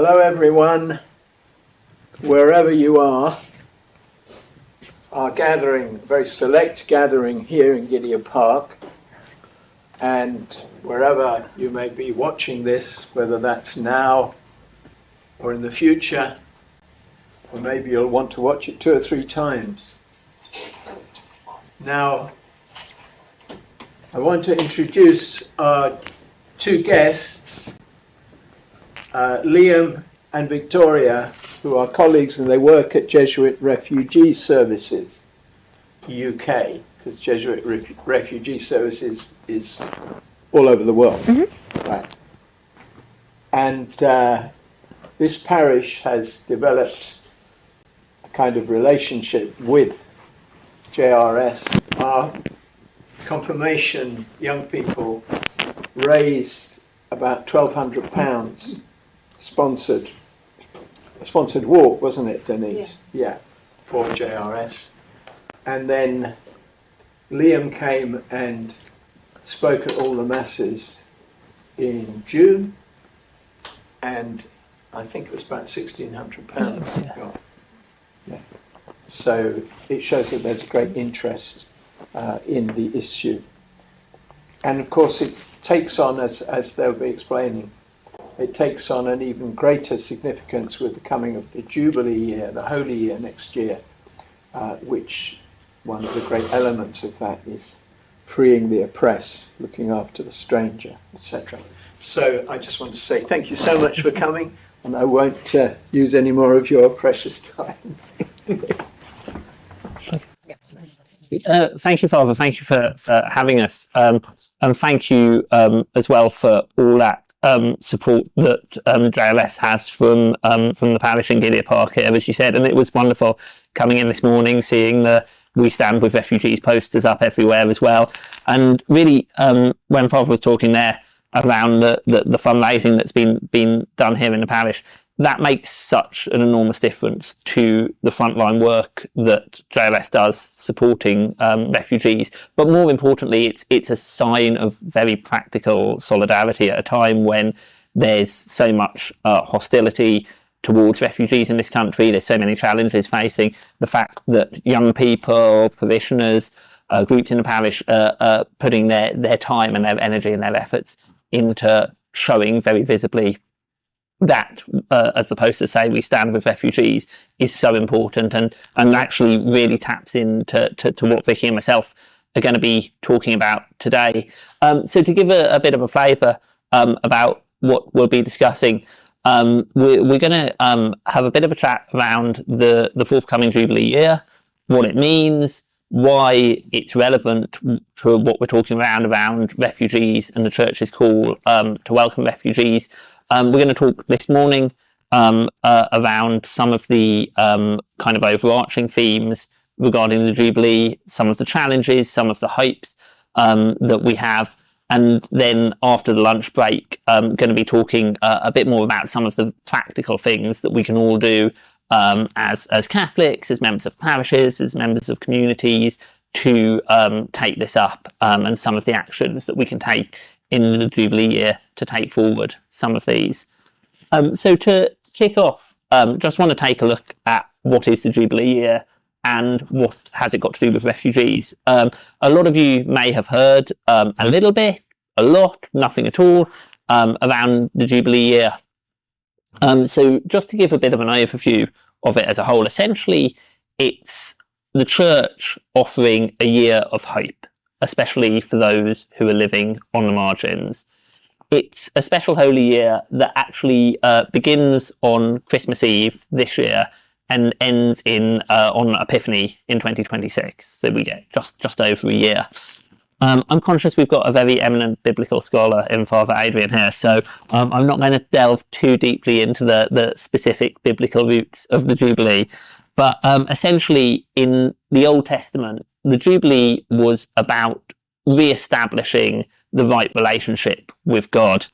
Hello everyone, wherever you are. Our gathering, very select gathering here in Gidea Park, and wherever you may be watching this, whether that's now or in the future, or maybe you'll want to watch it 2 or 3 times. Now, I want to introduce our 2 guests, Liam and Victoria, who are colleagues and they work at Jesuit Refugee Services UK, because Jesuit Refugee Services is all over the world. Mm-hmm. Right. And this parish has developed a kind of relationship with JRS. Our confirmation young people raised about £1,200, sponsored walk, wasn't it, Denise? Yes. Yeah, for JRS. And then Liam came and spoke at all the masses in June, and I think it was about £1,600. Yeah. Yeah. So it shows that there's a great interest in the issue. And of course it takes on, as they'll be explaining, it takes on an even greater significance with the coming of the Jubilee year, the Holy Year next year, which one of the great elements of that is freeing the oppressed, looking after the stranger, etc. So I just want to say thank you so much for coming, and I won't use any more of your precious time. Thank you, Father. Thank you for having us. And thank you as well for all that support that JLS has from the parish in Gidea Park here, as you said. And it was wonderful coming in this morning, seeing the We Stand With Refugees posters up everywhere as well. And really, when Father was talking there around the fundraising that's been done here in the parish, that makes such an enormous difference to the frontline work that JLS does supporting refugees. But more importantly, it's a sign of very practical solidarity at a time when there's so much hostility towards refugees in this country. There's so many challenges facing the fact that young people, parishioners, groups in the parish are putting their time and their energy and their efforts into showing very visibly that, as the posters say, we stand with refugees, is so important, and actually really taps into what Vicky and myself are going to be talking about today. So to give a bit of a flavour about what we'll be discussing, we're going to have a bit of a chat around the forthcoming Jubilee year, what it means, why it's relevant to what we're talking around refugees and the Church's call to welcome refugees. We're going to talk this morning around some of the kind of overarching themes regarding the Jubilee, some of the challenges, some of the hopes that we have. And then after the lunch break, going to be talking a bit more about some of the practical things that we can all do as Catholics, as members of parishes, as members of communities to take this up, and some of the actions that we can take in the Jubilee year to take forward some of these. So to kick off, just want to take a look at what is the Jubilee year and what has it got to do with refugees. A lot of you may have heard a little bit, a lot, nothing at all around the Jubilee year. So just to give a bit of an overview of it as a whole, essentially it's the Church offering a year of hope, especially for those who are living on the margins. It's a special holy year that actually begins on Christmas Eve this year and ends on Epiphany in 2026. So we get just over a year. I'm conscious we've got a very eminent biblical scholar in Father Adrian here, so I'm not going to delve too deeply into the specific biblical roots of the Jubilee. But essentially, in the Old Testament, the Jubilee was about re-establishing the right relationship with God.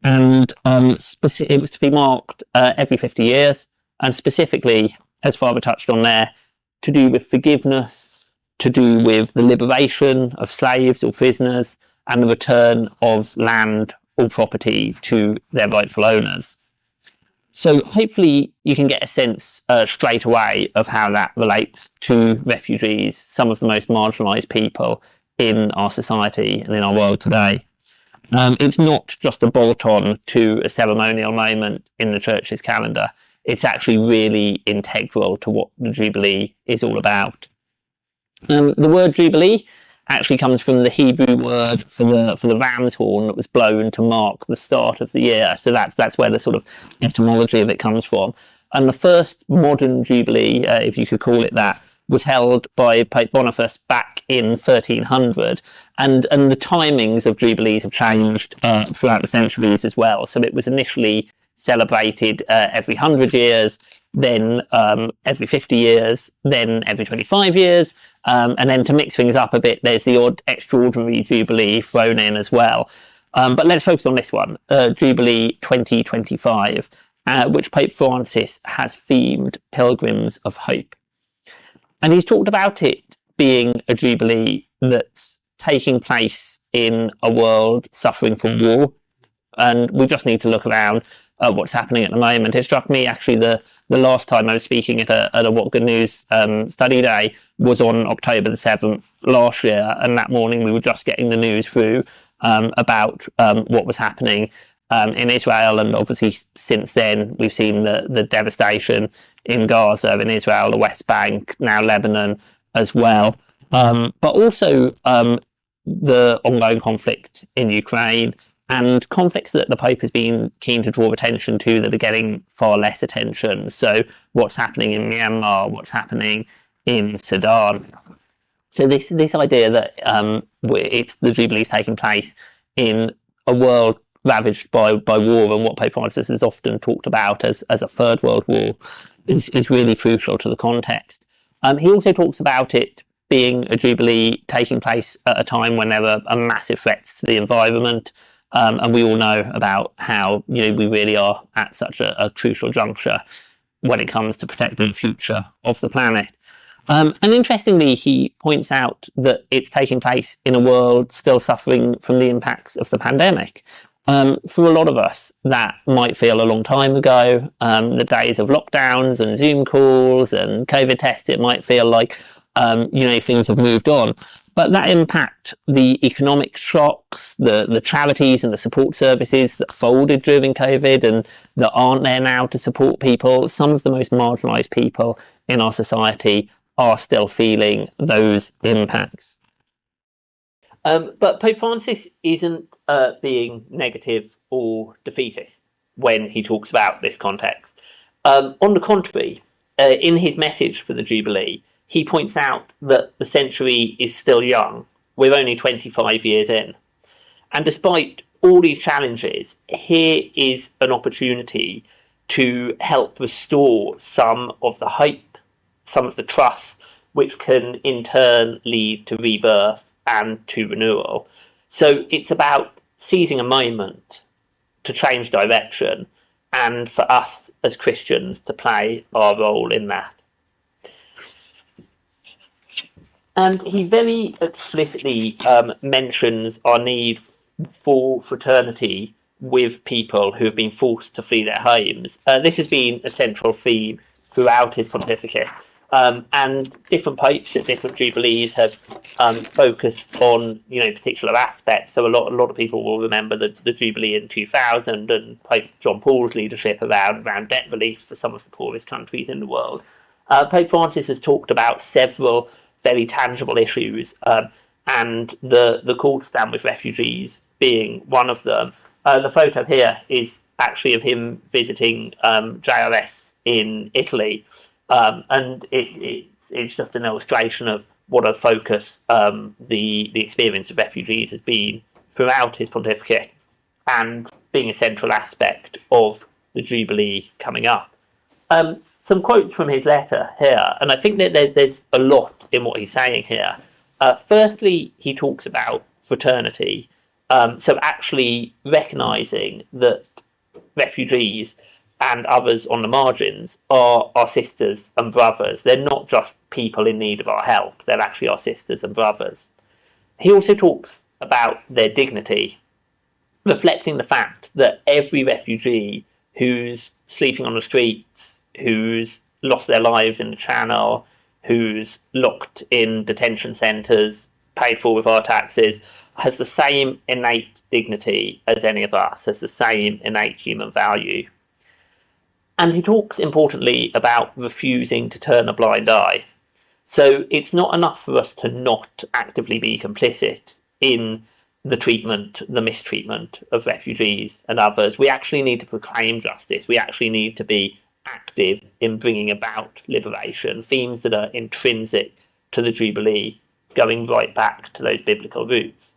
And it was to be marked every 50 years, and specifically, as Father touched on there, to do with forgiveness, to do with the liberation of slaves or prisoners, and the return of land or property to their rightful owners. So hopefully you can get a sense straight away of how that relates to refugees, some of the most marginalised people in our society and in our world today. It's not just a bolt-on to a ceremonial moment in the church's calendar. It's actually really integral to what the Jubilee is all about. The word Jubilee actually comes from the Hebrew word for the ram's horn that was blown to mark the start of the year. So that's where the sort of etymology of it comes from. And the first modern Jubilee, if you could call it that, was held by Pope Boniface back in 1300. And the timings of Jubilees have changed throughout the centuries as well. So it was initially celebrated every 100 years, then every 50 years, then every 25 years. And then to mix things up a bit, there's the odd extraordinary Jubilee thrown in as well. But let's focus on this one, Jubilee 2025, which Pope Francis has themed Pilgrims of Hope. And he's talked about it being a Jubilee that's taking place in a world suffering from war. And we just need to look around at what's happening at the moment. It struck me actually the last time I was speaking at a What Good News study day was on October the 7th last year. And that morning we were just getting the news through about what was happening in Israel. And obviously since then we've seen the devastation in Gaza, in Israel, the West Bank, now Lebanon as well. But also the ongoing conflict in Ukraine, and conflicts that the Pope has been keen to draw attention to that are getting far less attention. So what's happening in Myanmar, what's happening in Sudan. So this idea that it's the Jubilees taking place in a world ravaged by war, and what Pope Francis has often talked about as a third world war, is really crucial to the context. He also talks about it being a Jubilee taking place at a time when there are massive threats to the environment. And we all know about how we really are at such a crucial juncture when it comes to protecting the future of the planet. And interestingly, he points out that it's taking place in a world still suffering from the impacts of the pandemic. For a lot of us, that might feel a long time ago. The days of lockdowns and Zoom calls and COVID tests, it might feel like things have moved on. But that impact, the economic shocks, the charities and the support services that folded during COVID and that aren't there now to support people, some of the most marginalised people in our society are still feeling those impacts. But Pope Francis isn't being negative or defeatist when he talks about this context. On the contrary, in his message for the Jubilee, he points out that the century is still young. We're only 25 years in. And despite all these challenges, here is an opportunity to help restore some of the hope, some of the trust, which can in turn lead to rebirth and to renewal. So it's about seizing a moment to change direction, and for us as Christians to play our role in that. And he very explicitly mentions our need for fraternity with people who have been forced to flee their homes. This has been a central theme throughout his pontificate. And different popes at different jubilees have focused on particular aspects. So a lot of people will remember the Jubilee in 2000 and Pope John Paul's leadership around debt relief for some of the poorest countries in the world. Pope Francis has talked about several very tangible issues, and the call to stand with refugees being one of them. The photo here is actually of him visiting JRS in Italy, and it's just an illustration of what a focus the experience of refugees has been throughout his pontificate, and being a central aspect of the Jubilee coming up. Some quotes from his letter here, and I think that there's a lot in what he's saying here. Firstly, he talks about fraternity, so actually recognising that refugees and others on the margins are our sisters and brothers. They're not just people in need of our help, they're actually our sisters and brothers. He also talks about their dignity, reflecting the fact that every refugee who's sleeping on the streets, who's lost their lives in the Channel, who's locked in detention centres, paid for with our taxes, has the same innate dignity as any of us, has the same innate human value. And he talks importantly about refusing to turn a blind eye. So it's not enough for us to not actively be complicit in the treatment, the mistreatment of refugees and others. We actually need to proclaim justice. We actually need to be active in bringing about liberation, themes that are intrinsic to the Jubilee, going right back to those biblical roots.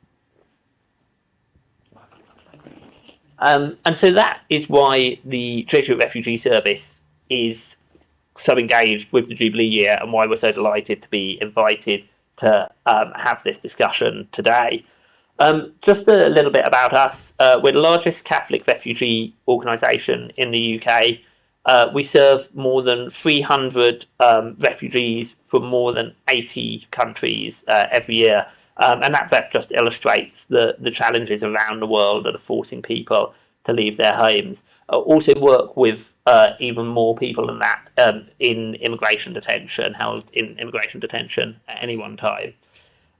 And so that is why the Jesuit Refugee Service is so engaged with the Jubilee year, and why we're so delighted to be invited to have this discussion today. Just a little bit about us. We're the largest Catholic refugee organisation in the UK. We serve more than 300 refugees from more than 80 countries every year. And that just illustrates the challenges around the world that are forcing people to leave their homes. Also work with even more people than that in immigration detention, held in immigration detention at any one time.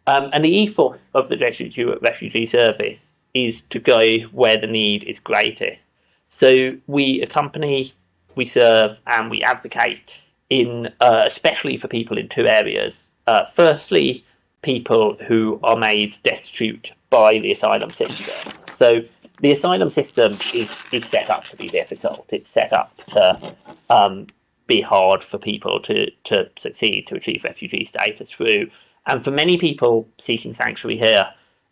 And the ethos of the Jesuit Refugee Service is to go where the need is greatest. So we accompany, we serve, and we advocate in especially for people in two areas. Firstly, people who are made destitute by the asylum system. So the asylum system is set up to be difficult. It's set up to be hard for people to succeed, to achieve refugee status through. And for many people seeking sanctuary here,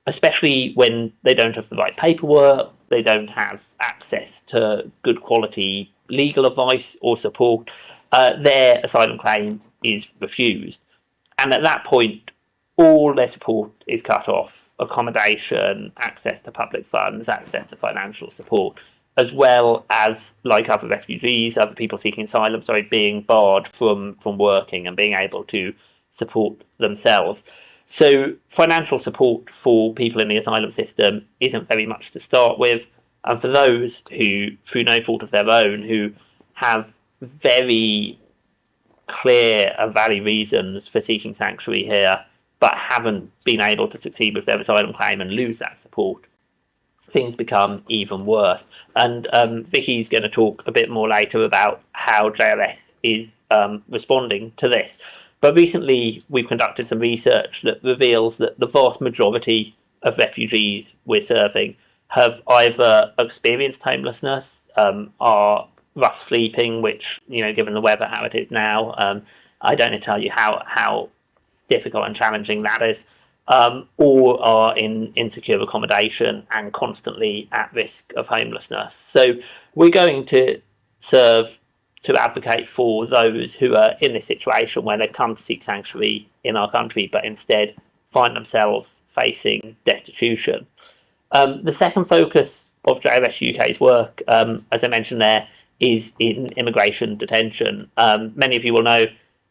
especially when they don't have the right paperwork, they don't have access to good quality legal advice or support, their asylum claim is refused. And at that point, all their support is cut off: accommodation, access to public funds, access to financial support, as well as, like other refugees, other people seeking asylum, being barred from working and being able to support themselves. So financial support for people in the asylum system isn't very much to start with. And for those who, through no fault of their own, who have very clear and valid reasons for seeking sanctuary here, but haven't been able to succeed with their asylum claim and lose that support, things become even worse. And Vicky's going to talk a bit more later about how JRS is responding to this. But recently we've conducted some research that reveals that the vast majority of refugees we're serving have either experienced homelessness, are rough sleeping, which, given the weather how it is now, I don't need to tell you how difficult and challenging that is, or are in insecure accommodation and constantly at risk of homelessness. So we're going to serve to advocate for those who are in this situation where they've come to seek sanctuary in our country but instead find themselves facing destitution. The second focus of JRS UK's work, as I mentioned there, is in immigration detention. Many of you will know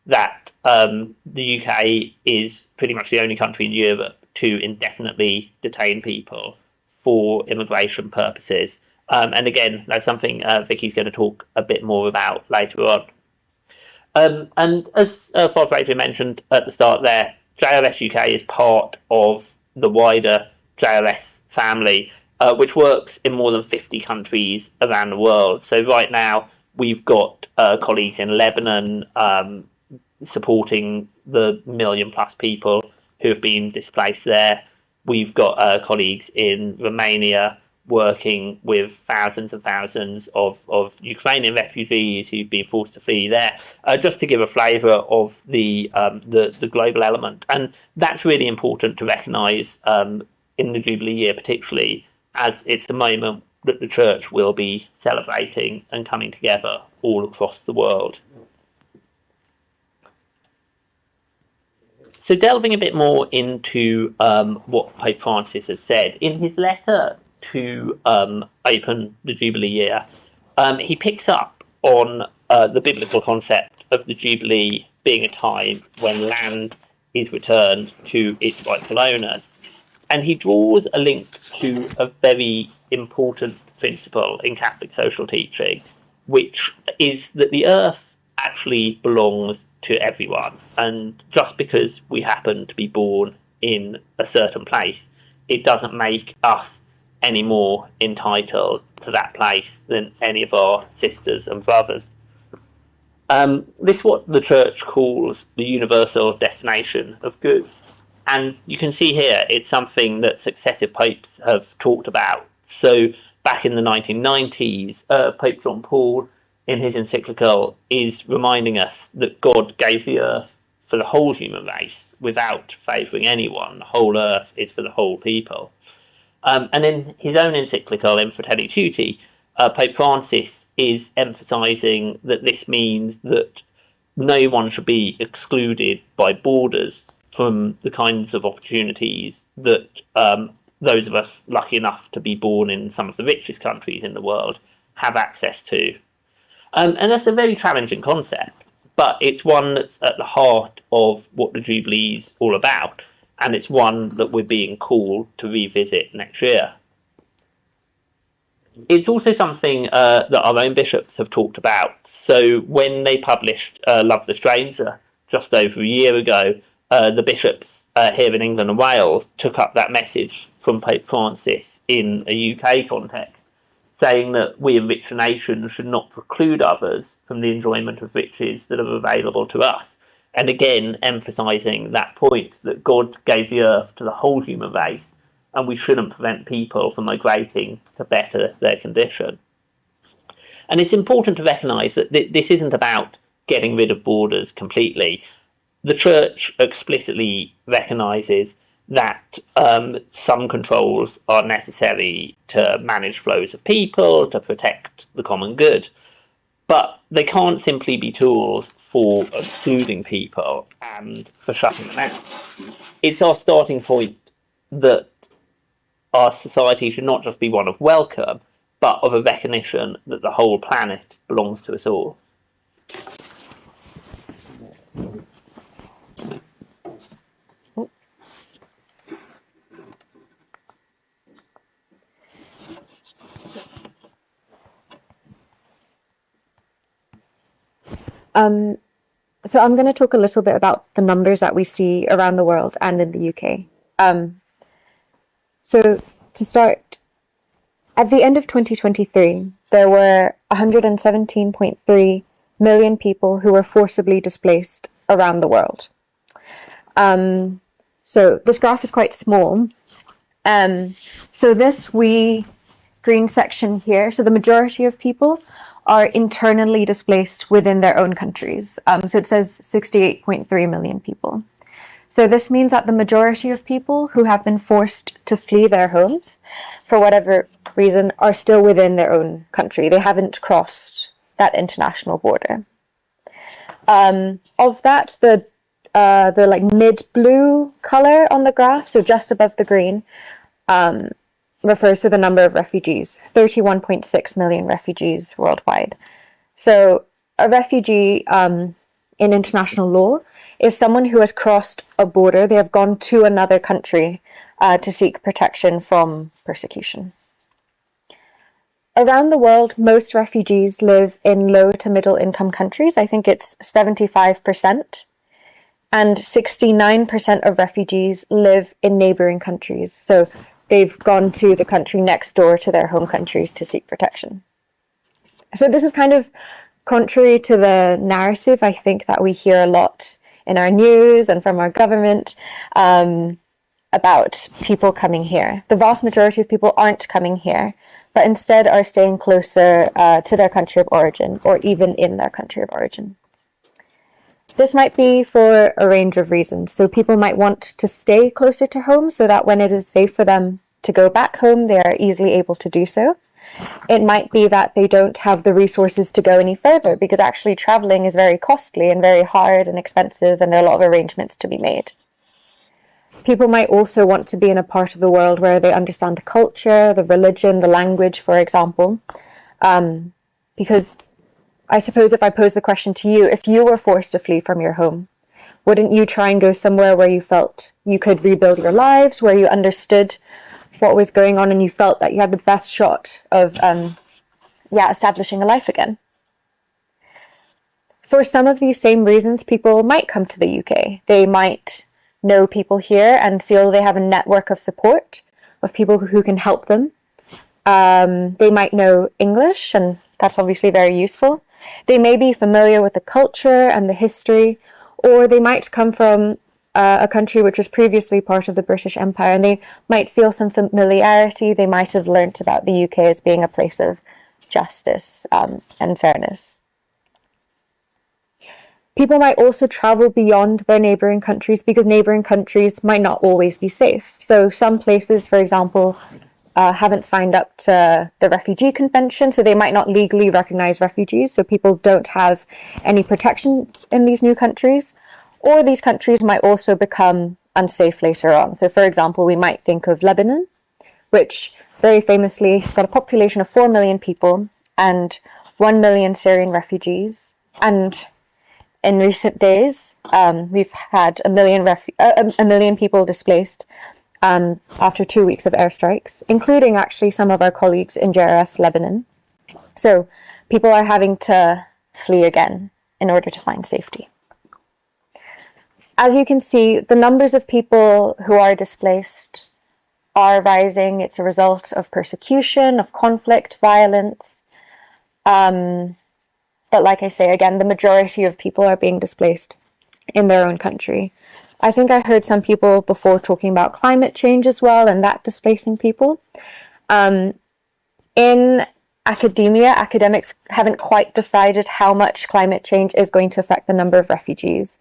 that the UK is pretty much the only country in Europe to indefinitely detain people for immigration purposes. And again, that's something Vicky's going to talk a bit more about later on. And as Father Adrian mentioned at the start there, JRS UK is part of the wider JRS family, which works in more than 50 countries around the world. So right now, we've got colleagues in Lebanon supporting the 1 million plus people who have been displaced there. We've got colleagues in Romania working with thousands and thousands of Ukrainian refugees who've been forced to flee there, just to give a flavour of the global element. And that's really important to recognise in the Jubilee year particularly, as it's the moment that the Church will be celebrating and coming together all across the world. So delving a bit more into what Pope Francis has said, in his letter to open the Jubilee year, he picks up on the biblical concept of the Jubilee being a time when land is returned to its rightful owners. And he draws a link to a very important principle in Catholic social teaching, which is that the earth actually belongs to everyone, and just because we happen to be born in a certain place, it doesn't make us any more entitled to that place than any of our sisters and brothers. This is what the Church calls the universal destination of good. And you can see here it's something that successive popes have talked about. So back in the 1990s, Pope John Paul, in his encyclical, is reminding us that God gave the earth for the whole human race without favouring anyone. The whole earth is for the whole people. And in his own encyclical, In Fratelli Tutti, Pope Francis is emphasising that this means that no one should be excluded by borders from the kinds of opportunities that those of us lucky enough to be born in some of the richest countries in the world have access to. And that's a very challenging concept, but it's one that's at the heart of what the Jubilee is all about, and it's one that we're being called to revisit next year. It's also something that our own bishops have talked about. So when they published Love the Stranger just over a year ago, the bishops here in England and Wales took up that message from Pope Francis in a UK context, saying that we in richer nations should not preclude others from the enjoyment of riches that are available to us. And again, emphasising that point that God gave the earth to the whole human race, and we shouldn't prevent people from migrating to better their condition. And it's important to recognise that this isn't about getting rid of borders completely. The Church explicitly recognises that some controls are necessary to manage flows of people, to protect the common good, but they can't simply be tools for excluding people and for shutting them out. It's our starting point that our society should not just be one of welcome, but of a recognition that the whole planet belongs to us all. So I'm going to talk a little bit about the numbers that we see around the world and in the UK. So to start, at the end of 2023, there were 117.3 million people who were forcibly displaced around the world. So this graph is quite small. So this green section here, so the majority of people are internally displaced within their own countries. So it says 68.3 million people. So this means that the majority of people who have been forced to flee their homes, for whatever reason, are still within their own country. They haven't crossed that international border. Of that, the like mid-blue color on the graph, so just above the green, refers to the number of refugees, 31.6 million refugees worldwide. So a refugee in international law is someone who has crossed a border. They have gone to another country to seek protection from persecution. Around the world, most refugees live in low to middle income countries. I think it's 75%. And 69% of refugees live in neighbouring countries. So they've gone to the country next door to their home country to seek protection. So this is kind of contrary to the narrative, I think, that we hear a lot in our news and from our government about people coming here. The vast majority of people aren't coming here, but instead are staying closer to their country of origin, or even in their country of origin. This might be for a range of reasons. So people might want to stay closer to home so that when it is safe for them to go back home, they are easily able to do so. It might be that they don't have the resources to go any further because actually traveling is very costly and very hard and expensive, and there are a lot of arrangements to be made. People might also want to be in a part of the world where they understand the culture, the religion, the language, for example, because I suppose if I pose the question to you, if you were forced to flee from your home, wouldn't you try and go somewhere where you felt you could rebuild your lives, where you understood what was going on, and you felt that you had the best shot of establishing a life again. For some of these same reasons, people might come to the UK. They might know people here and feel they have a network of support of people who can help them. They might know English, and that's obviously very useful. They may be familiar with the culture and the history, or they might come from a country which was previously part of the British Empire, and they might feel some familiarity. They might have learnt about the UK as being a place of justice and fairness. People might also travel beyond their neighbouring countries because neighbouring countries might not always be safe. So some places, for example, haven't signed up to the Refugee Convention, so they might not legally recognise refugees, so people don't have any protections in these new countries. Or these countries might also become unsafe later on. So for example, we might think of Lebanon, which very famously has got a population of 4 million people and 1 million Syrian refugees. And in recent days, we've had a million people displaced after 2 weeks of airstrikes, including actually some of our colleagues in JRS Lebanon. So people are having to flee again in order to find safety. As you can see, the numbers of people who are displaced are rising. It's a result of persecution, of conflict, violence. But like I say, again, the majority of people are being displaced in their own country. I think I heard some people before talking about climate change as well, and that displacing people. In academia, academics haven't quite decided how much climate change is going to affect the number of refugees.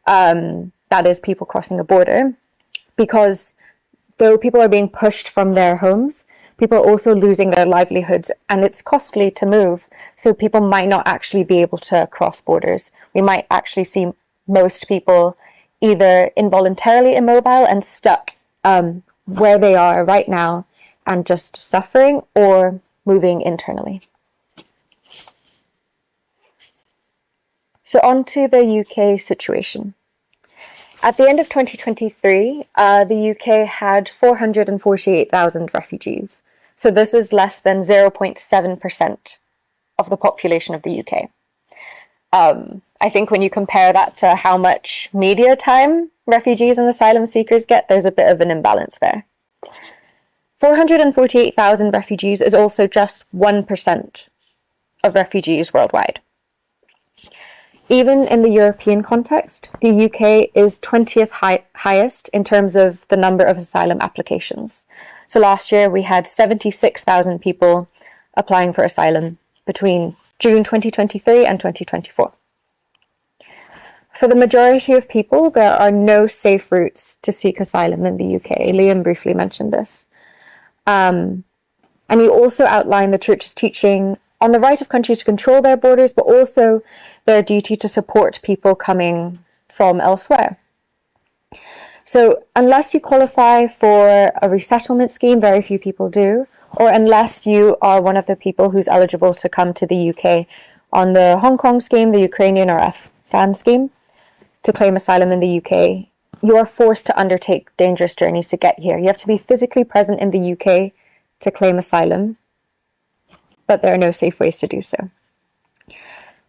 That is people crossing a border, because though people are being pushed from their homes, people are also losing their livelihoods, and it's costly to move. So people might not actually be able to cross borders. We might actually see most people either involuntarily immobile and stuck where they are right now and just suffering, or moving internally. So on to the UK situation. At the end of 2023, the UK had 448,000 refugees. So this is less than 0.7% of the population of the UK. I think when you compare that to how much media time refugees and asylum seekers get, there's a bit of an imbalance there. 448,000 refugees is also just 1% of refugees worldwide. Even in the European context, the UK is 20th highest in terms of the number of asylum applications. So last year we had 76,000 people applying for asylum between June 2023 and 2024. For the majority of people, there are no safe routes to seek asylum in the UK. Liam briefly mentioned this. And he also outlined the Church's teaching on the right of countries to control their borders, but also their duty to support people coming from elsewhere. So unless you qualify for a resettlement scheme, very few people do, or unless you are one of the people who's eligible to come to the UK on the Hong Kong scheme, the Ukrainian or Afghan scheme, to claim asylum in the UK, you are forced to undertake dangerous journeys to get here. You have to be physically present in the UK to claim asylum, but there are no safe ways to do so.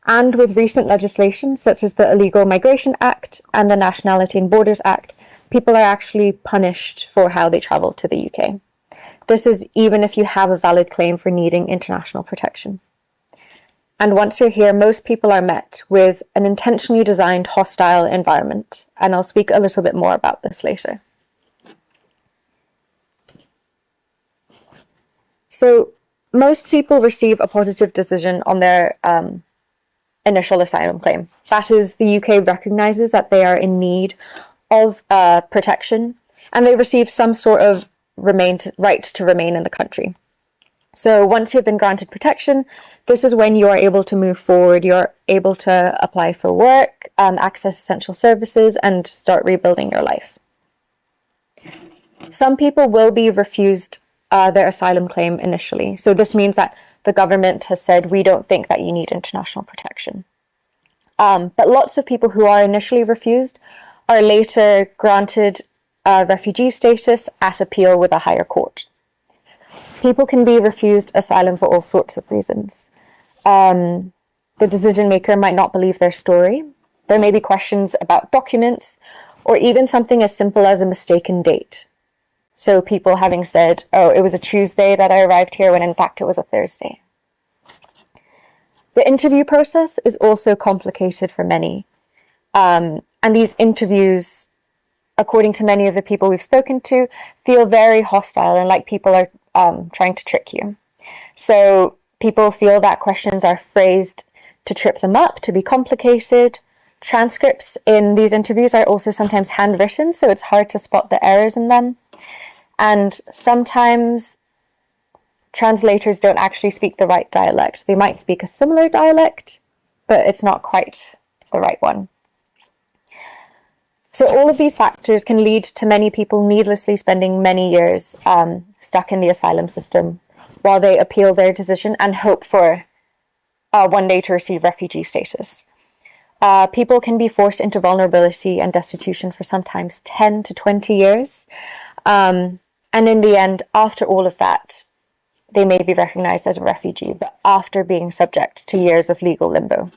And with recent legislation, such as the Illegal Migration Act and the Nationality and Borders Act, people are actually punished for how they travel to the UK. This is even if you have a valid claim for needing international protection. And once you're here, most people are met with an intentionally designed hostile environment. And I'll speak a little bit more about this later. So most people receive a positive decision on their initial asylum claim. That is, the UK recognises that they are in need of protection, and they receive some sort of right to remain in the country. So once you've been granted protection, this is when you are able to move forward. You're able to apply for work, access essential services, and start rebuilding your life. Some people will be refused their asylum claim initially. So this means that the government has said, we don't think that you need international protection. But lots of people who are initially refused are later granted refugee status at appeal with a higher court. People can be refused asylum for all sorts of reasons. The decision maker might not believe their story. There may be questions about documents, or even something as simple as a mistaken date. So people having said, oh, it was a Tuesday that I arrived here when in fact it was a Thursday. The interview process is also complicated for many. And these interviews, according to many of the people we've spoken to, feel very hostile and like people are trying to trick you. So people feel that questions are phrased to trip them up, to be complicated. Transcripts in these interviews are also sometimes handwritten, so it's hard to spot the errors in them. And sometimes translators don't actually speak the right dialect. They might speak a similar dialect, but it's not quite the right one. So all of these factors can lead to many people needlessly spending many years stuck in the asylum system while they appeal their decision and hope for one day to receive refugee status. People can be forced into vulnerability and destitution for sometimes 10 to 20 years. And in the end, after all of that, they may be recognized as a refugee, but after being subject to years of legal limbo.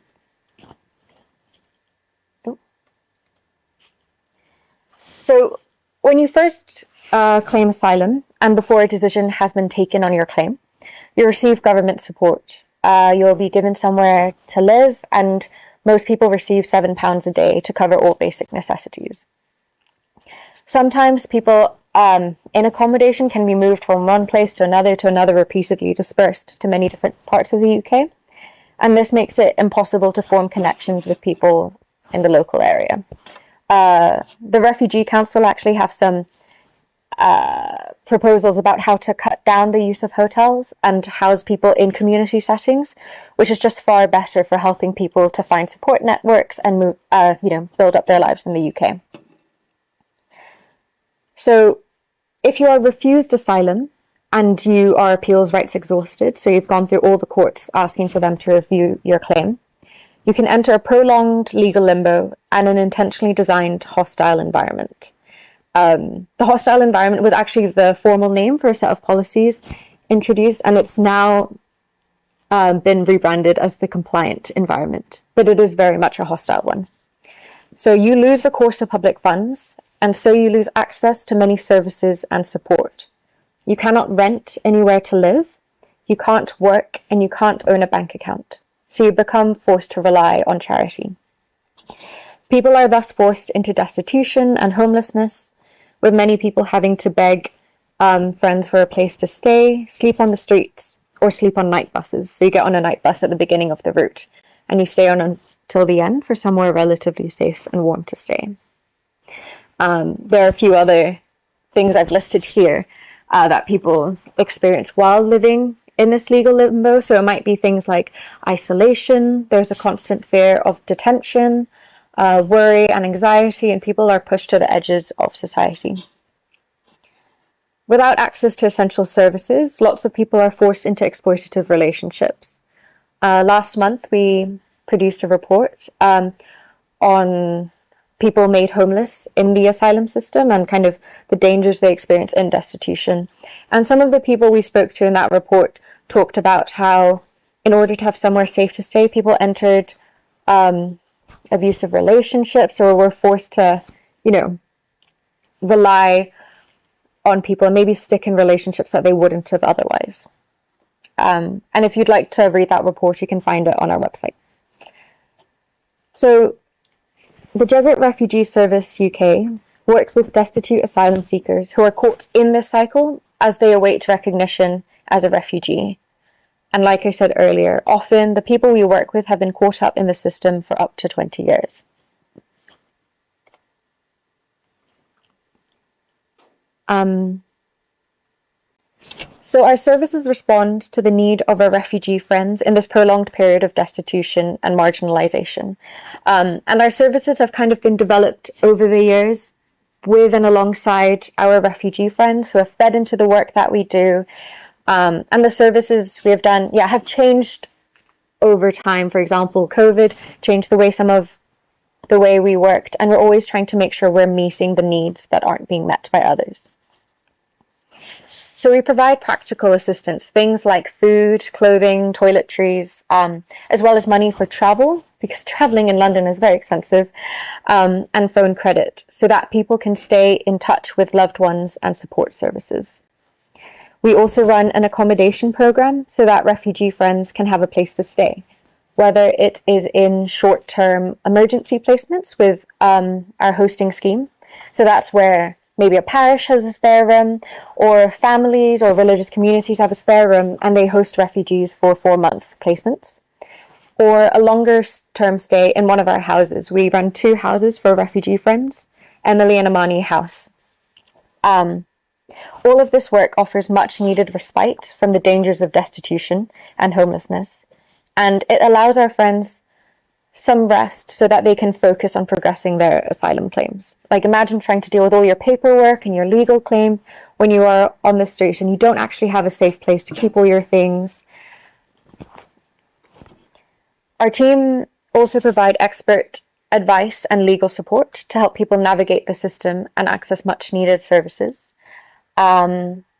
So when you first claim asylum, and before a decision has been taken on your claim, you receive government support. You'll be given somewhere to live, and most people receive £7 a day to cover all basic necessities. Sometimes people in accommodation can be moved from one place to another, repeatedly dispersed to many different parts of the UK. And this makes it impossible to form connections with people in the local area. The Refugee Council actually have some proposals about how to cut down the use of hotels and house people in community settings, which is just far better for helping people to find support networks and move, build up their lives in the UK. So if you are refused asylum and you are appeals rights exhausted, so you've gone through all the courts asking for them to review your claim, you can enter a prolonged legal limbo and an intentionally designed hostile environment. The hostile environment was actually the formal name for a set of policies introduced, and it's now been rebranded as the compliant environment, but it is very much a hostile one. So you lose recourse to public funds, and so you lose access to many services and support. You cannot rent anywhere to live, you can't work, and you can't own a bank account. So you become forced to rely on charity. People are thus forced into destitution and homelessness, with many people having to beg friends for a place to stay, sleep on the streets, or sleep on night buses. So you get on a night bus at the beginning of the route, and you stay on until the end for somewhere relatively safe and warm to stay. There are a few other things I've listed here that people experience while living in this legal limbo. So it might be things like isolation, there's a constant fear of detention, worry and anxiety, and people are pushed to the edges of society. Without access to essential services, lots of people are forced into exploitative relationships. Last month, we produced a report on people made homeless in the asylum system and kind of the dangers they experience in destitution. And some of the people we spoke to in that report talked about how, in order to have somewhere safe to stay, people entered abusive relationships or were forced to, rely on people and maybe stick in relationships that they wouldn't have otherwise. And if you'd like to read that report, you can find it on our website. So the Jesuit Refugee Service UK works with destitute asylum seekers who are caught in this cycle as they await recognition as a refugee. And like I said earlier, often the people we work with have been caught up in the system for up to 20 years. So our services respond to the need of our refugee friends in this prolonged period of destitution and marginalisation. And our services have kind of been developed over the years with and alongside our refugee friends who have fed into the work that we do. And the services we have done, have changed over time. For example, COVID changed the way some of the way we worked, and we're always trying to make sure we're meeting the needs that aren't being met by others. So we provide practical assistance, things like food, clothing, toiletries, as well as money for travel, because traveling in London is very expensive, and phone credit, so that people can stay in touch with loved ones and support services. We also run an accommodation program so that refugee friends can have a place to stay, whether it is in short-term emergency placements with our hosting scheme. So that's where maybe a parish has a spare room, or families or religious communities have a spare room and they host refugees for 4-month placements. Or a longer term stay in one of our houses. We run 2 houses for refugee friends, Emily and Amani House. All of this work offers much needed respite from the dangers of destitution and homelessness, and it allows our friends some rest so that they can focus on progressing their asylum claims. Like, imagine trying to deal with all your paperwork and your legal claim when you are on the street and you don't actually have a safe place to keep all your things. Our team also provide expert advice and legal support to help people navigate the system and access much needed services.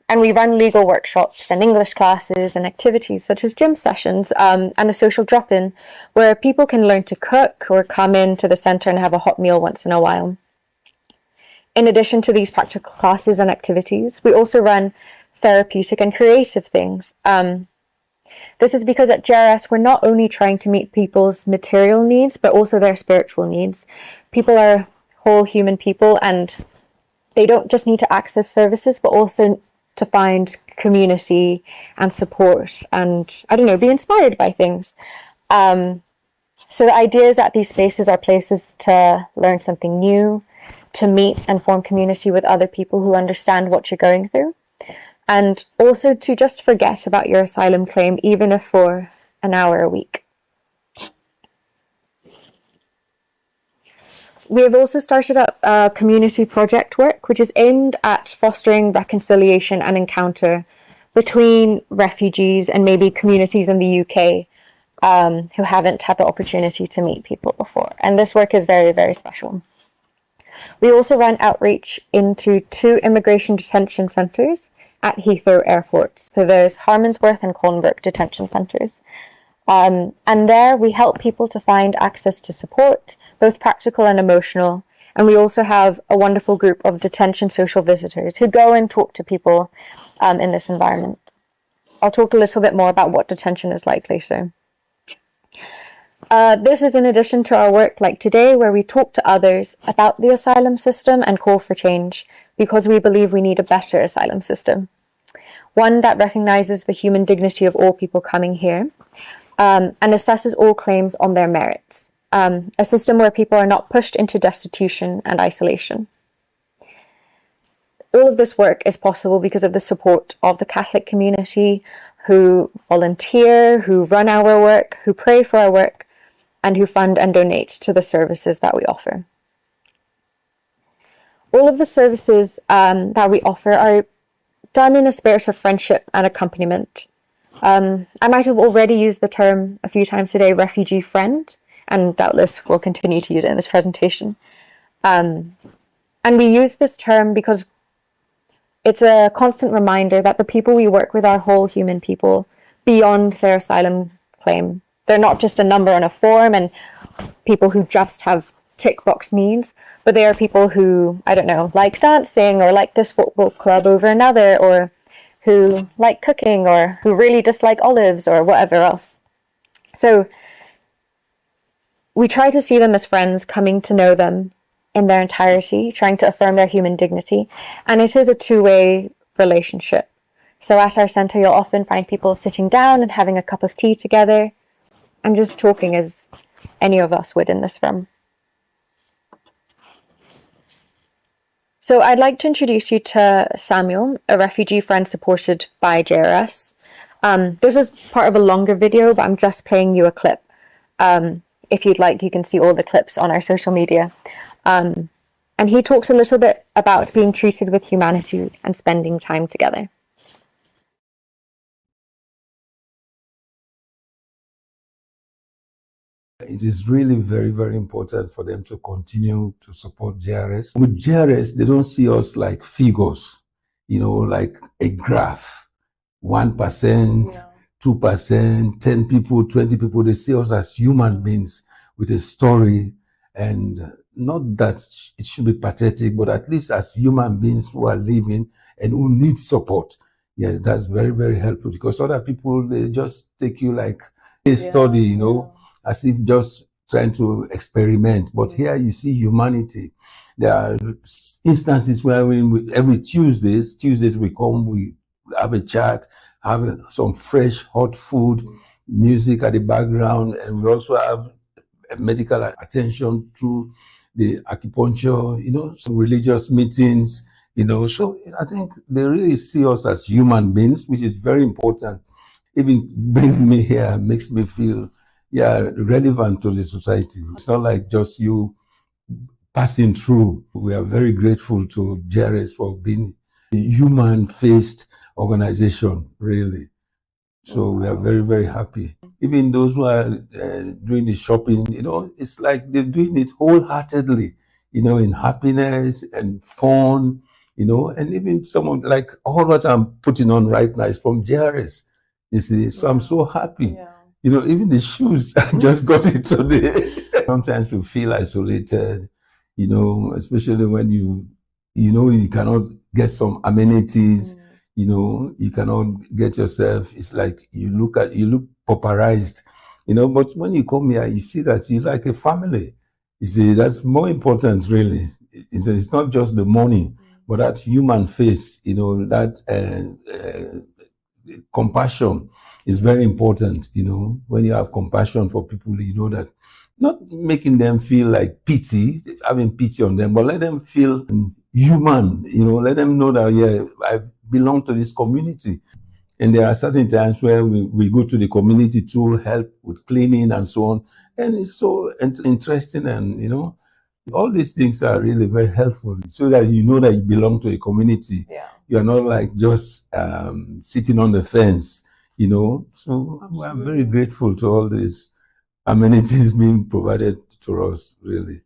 And we run legal workshops and English classes and activities such as gym sessions and a social drop-in where people can learn to cook or come into the centre and have a hot meal once in a while. In addition to these practical classes and activities, we also run therapeutic and creative things. This is because at JRS we're not only trying to meet people's material needs, but also their spiritual needs. People are whole human people, and they don't just need to access services, but also to find community and support and, I don't know, be inspired by things. So the idea is that these spaces are places to learn something new, to meet and form community with other people who understand what you're going through, and also to just forget about your asylum claim, even if for an hour a week. We have also started up community project work, which is aimed at fostering reconciliation and encounter between refugees and maybe communities in the UK who haven't had the opportunity to meet people before. And this work is very, very special. We also run outreach into 2 immigration detention centres at Heathrow Airport. So there's Harmondsworth and Colnbrook detention centres. And there we help people to find access to support, both practical and emotional. And we also have a wonderful group of detention social visitors who go and talk to people in this environment. I'll talk a little bit more about what detention is like later. This is in addition to our work like today, where we talk to others about the asylum system and call for change, because we believe we need a better asylum system. One that recognises the human dignity of all people coming here and assesses all claims on their merits. A system where people are not pushed into destitution and isolation. All of this work is possible because of the support of the Catholic community who volunteer, who run our work, who pray for our work, and who fund and donate to the services that we offer. All of the services that we offer are done in a spirit of friendship and accompaniment. I might have already used the term a few times today, refugee friend, and doubtless will continue to use it in this presentation. And we use this term because it's a constant reminder that the people we work with are whole human people beyond their asylum claim. They're not just a number on a form and people who just have tick box needs, but they are people who, I don't know, like dancing or like this football club over another, or who like cooking, or who really dislike olives or whatever else. So we try to see them as friends, coming to know them in their entirety, trying to affirm their human dignity. And it is a 2-way relationship. So at our centre, you'll often find people sitting down and having a cup of tea together and just talking as any of us would in this room. So I'd like to introduce you to Samuel, a refugee friend supported by JRS. This is part of a longer video, but I'm just playing you a clip. If you'd like, you can see all the clips on our social media. And he talks a little bit about being treated with humanity and spending time together. It is really very, very important for them to continue to support JRS. With JRS, they don't see us like figures, like a graph, 1%, 2%, 10 people, 20 people. They see us as human beings with a story, and not that it should be pathetic, but at least as human beings who are living and who need support. Yes, that's very, very helpful, because other people, they just take you like a study, as if just trying to experiment. But here you see humanity. There are instances where every Tuesdays we come, we have a chat, have some fresh, hot food, music at the background, and we also have medical attention through the acupuncture, some religious meetings, So I think they really see us as human beings, which is very important. Even bringing me here makes me feel, relevant to the society. It's not like just you passing through. We are very grateful to JRS for being a human-faced organization, really. So we are very, very happy. Even those who are doing the shopping, it's like they're doing it wholeheartedly, in happiness and fun, and even someone like all what I'm putting on right now is from JRS. You see, so I'm so happy. Even the shoes, I just got it today. Sometimes you feel isolated, especially when you cannot get some amenities, you cannot get yourself. It's like you look pauperized, but when you come here, you see that you're like a family. You see, that's more important, really. It's not just the money, but that human face, that compassion is very important. When you have compassion for people, that not making them feel like having pity on them, but let them feel human, let them know that, I belong to this community. And there are certain times where we go to the community to help with cleaning and so on. And it's so interesting, and, all these things are really very helpful, so that you know that you belong to a community. You're not like just sitting on the fence, So absolutely. I'm very grateful to all these amenities being provided to us, really.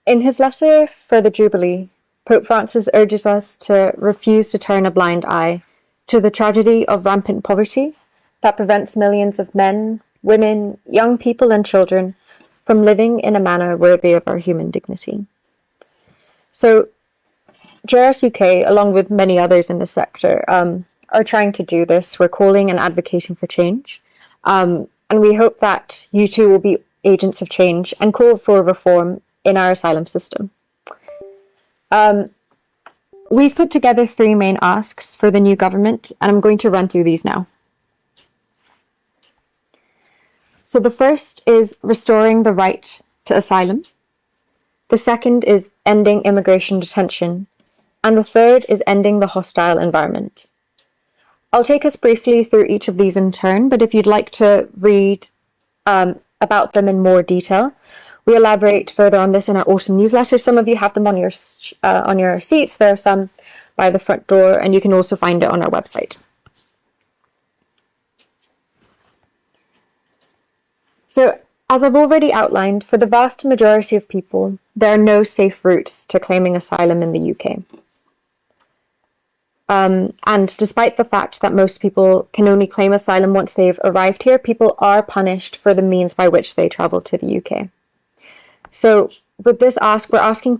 In his letter for the Jubilee, Pope Francis urges us to refuse to turn a blind eye to the tragedy of rampant poverty that prevents millions of men, women, young people and children from living in a manner worthy of our human dignity. So JRS UK, along with many others in the sector, are trying to do this. We're calling and advocating for change. And we hope that you too will be agents of change and call for reform in our asylum system. We've put together 3 main asks for the new government, and I'm going to run through these now. So the first is restoring the right to asylum. The second is ending immigration detention. And the third is ending the hostile environment. I'll take us briefly through each of these in turn, but if you'd like to read about them in more detail, we elaborate further on this in our autumn newsletter. Some of you have them on your seats. There are some by the front door, and you can also find it on our website. So, as I've already outlined, for the vast majority of people, there are no safe routes to claiming asylum in the UK. And despite the fact that most people can only claim asylum once they've arrived here, people are punished for the means by which they travel to the UK. So with this ask, we're asking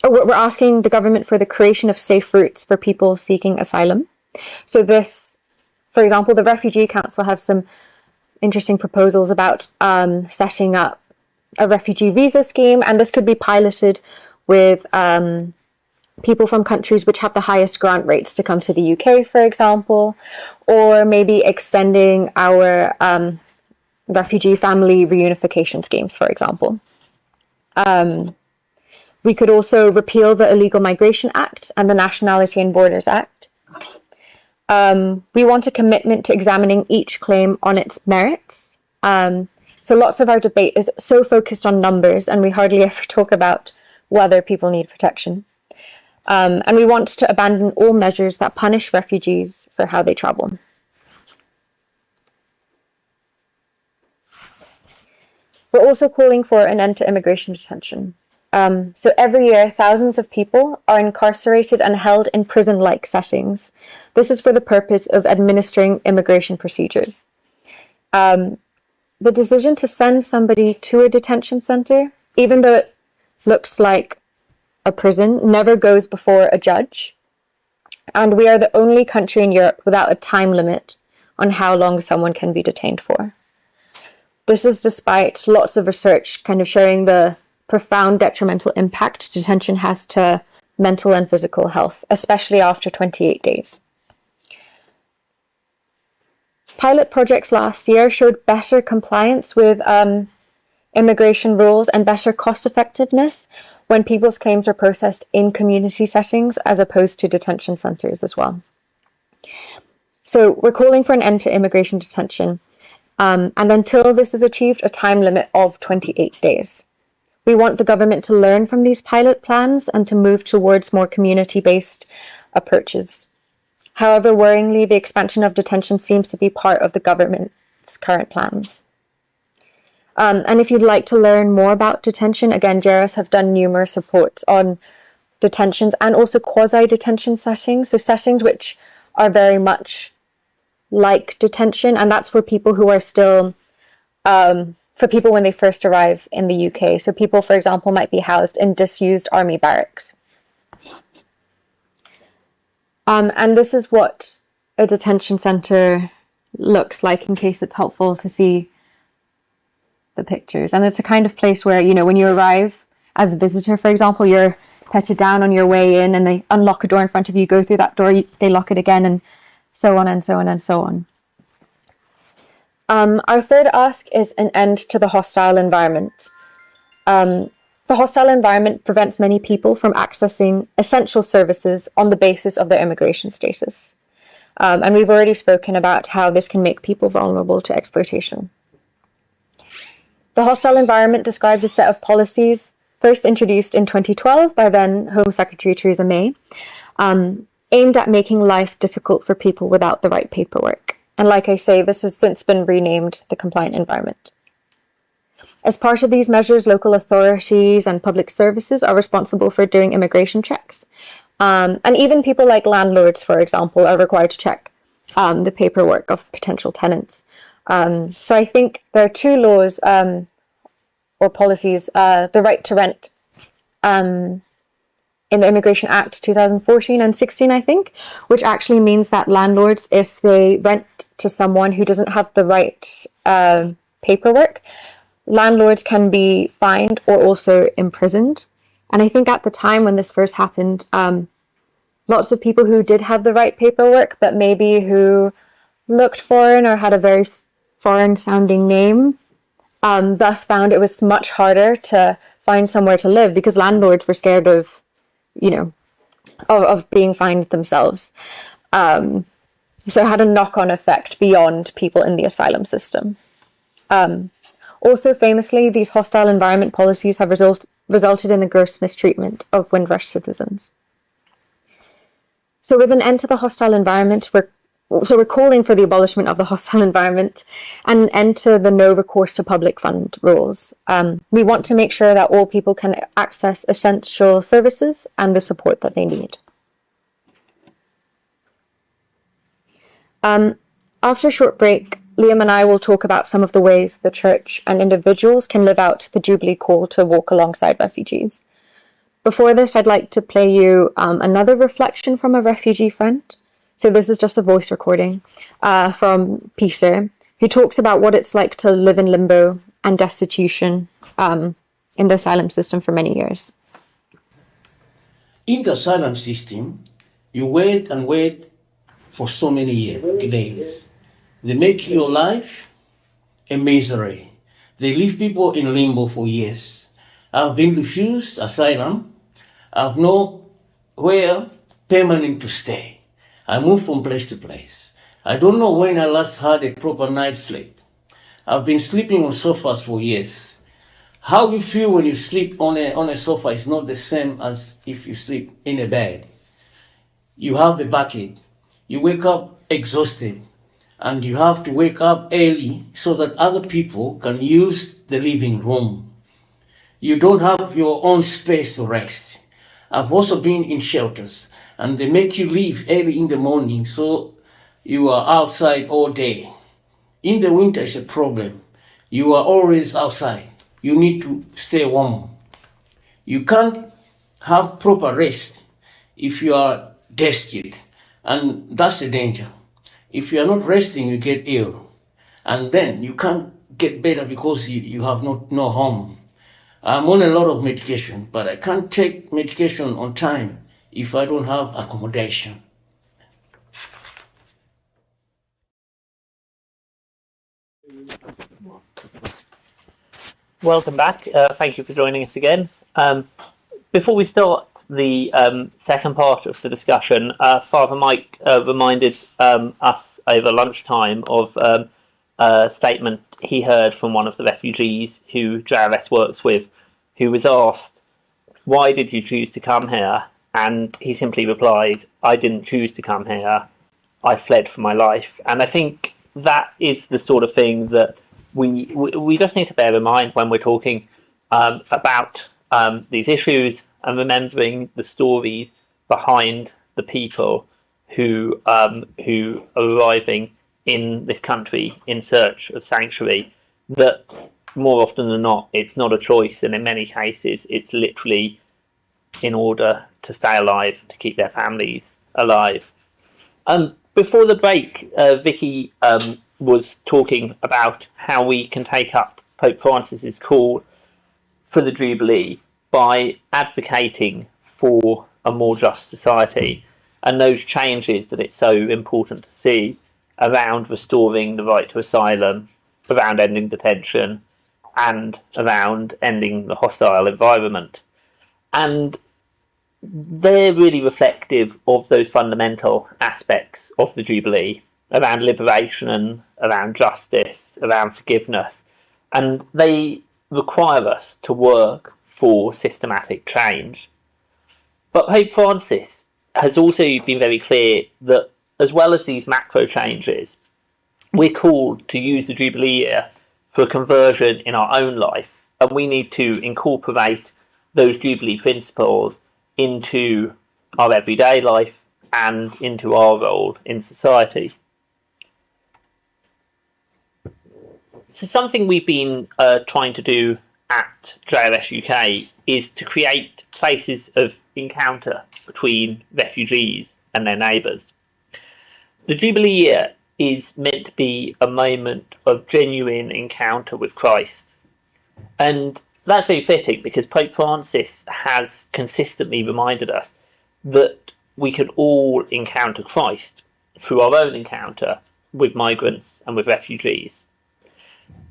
the government for the creation of safe routes for people seeking asylum. So this, for example, the Refugee Council have some interesting proposals about setting up a refugee visa scheme, and this could be piloted with people from countries which have the highest grant rates to come to the UK, for example, or maybe extending our refugee family reunification schemes, for example. We could also repeal the Illegal Migration Act and the Nationality and Borders Act. We want a commitment to examining each claim on its merits. So lots of our debate is so focused on numbers, and we hardly ever talk about whether people need protection. And we want to abandon all measures that punish refugees for how they travel. We're also calling for an end to immigration detention. So every year, thousands of people are incarcerated and held in prison-like settings. This is for the purpose of administering immigration procedures. The decision to send somebody to a detention center, even though it looks like a prison, never goes before a judge. And we are the only country in Europe without a time limit on how long someone can be detained for. This is despite lots of research kind of showing the profound detrimental impact detention has to mental and physical health, especially after 28 days. Pilot projects last year showed better compliance with immigration rules and better cost effectiveness when people's claims are processed in community settings as opposed to detention centres as well. So we're calling for an end to immigration detention, and until this is achieved, a time limit of 28 days. We want the government to learn from these pilot plans and to move towards more community-based approaches. However, worryingly, the expansion of detention seems to be part of the government's current plans. And if you'd like to learn more about detention, again, JRS have done numerous reports on detentions and also quasi-detention settings, so settings which are very much like detention, and that's for people who are still, for people when they first arrive in the UK. So people, for example, might be housed in disused army barracks. And this is what a detention centre looks like, in case it's helpful to see the pictures. And it's a kind of place where, you know, when you arrive as a visitor, for example, you're petted down on your way in and they unlock a door in front of you, go through that door, they lock it again, and so on and so on and so on. Our third ask is an end to the hostile environment. The hostile environment prevents many people from accessing essential services on the basis of their immigration status. And we've already spoken about how this can make people vulnerable to exploitation. The hostile environment describes a set of policies first introduced in 2012 by then Home Secretary Theresa May, aimed at making life difficult for people without the right paperwork. And like I say, this has since been renamed the compliant environment. As part of these measures, local authorities and public services are responsible for doing immigration checks. And even people like landlords, for example, are required to check the paperwork of potential tenants. So I think there are two laws or policies, the right to rent in the Immigration Act 2014 and 16, I think, which actually means that landlords, if they rent to someone who doesn't have the right paperwork, landlords can be fined or also imprisoned. And I think at the time when this first happened, lots of people who did have the right paperwork, but maybe who looked foreign or had a very foreign sounding name, thus found it was much harder to find somewhere to live because landlords were scared of, you know, of being fined themselves. So it had a knock-on effect beyond people in the asylum system. Also, famously, these hostile environment policies have resulted in the gross mistreatment of Windrush citizens. So with an end to the hostile environment, we're calling for the abolishment of the hostile environment and an end to the no recourse to public fund rules. We want to make sure that all people can access essential services and the support that they need. After a short break, Liam and I will talk about some of the ways the church and individuals can live out the Jubilee call to walk alongside refugees. Before this, I'd like to play you another reflection from a refugee friend. So this is just a voice recording from Peter, who talks about what it's like to live in limbo and destitution in the asylum system for many years. In the asylum system, you wait and wait for so many years, days. They make your life a misery. They leave people in limbo for years. I've been refused asylum. I've nowhere permanent to stay. I move from place to place. I don't know when I last had a proper night's sleep. I've been sleeping on sofas for years. How you feel when you sleep on a sofa is not the same as if you sleep in a bed. You have a backache. You wake up exhausted. and you have to wake up early so that other people can use the living room. You don't have your own space to rest. I've also been in shelters, and they make you leave early in the morning, so you are outside all day. In the winter, it's a problem. You are always outside. You need to stay warm. You can't have proper rest if you are destitute, and that's the danger. If you are not resting, you get ill, and then you can't get better because you have no home. I'm on a lot of medication, but I can't take medication on time if I don't have accommodation. Welcome back. Thank you for joining us again. Before we start the second part of the discussion, Father Mike reminded us over lunchtime of a statement he heard from one of the refugees who JLS works with, who was asked, "Why did you choose to come here?" And he simply replied, "I didn't choose to come here. I fled for my life." And I think that is the sort of thing that we just need to bear in mind when we're talking about these issues, and remembering the stories behind the people who are arriving in this country in search of sanctuary, that more often than not it's not a choice, and in many cases it's literally in order to stay alive, to keep their families alive. Before the break, Vicky was talking about how we can take up Pope Francis's call for the Jubilee by advocating for a more just society, and those changes that it's so important to see around restoring the right to asylum, around ending detention, and around ending the hostile environment. And they're really reflective of those fundamental aspects of the Jubilee, around liberation and around justice, around forgiveness, and they require us to work for systematic change. But Pope Francis has also been very clear that as well as these macro changes, we're called to use the Jubilee year for a conversion in our own life, and we need to incorporate those Jubilee principles into our everyday life and into our role in society. So something we've been trying to do at JLS UK is to create places of encounter between refugees and their neighbours. The Jubilee year is meant to be a moment of genuine encounter with Christ, and that's very fitting because Pope Francis has consistently reminded us that we can all encounter Christ through our own encounter with migrants and with refugees.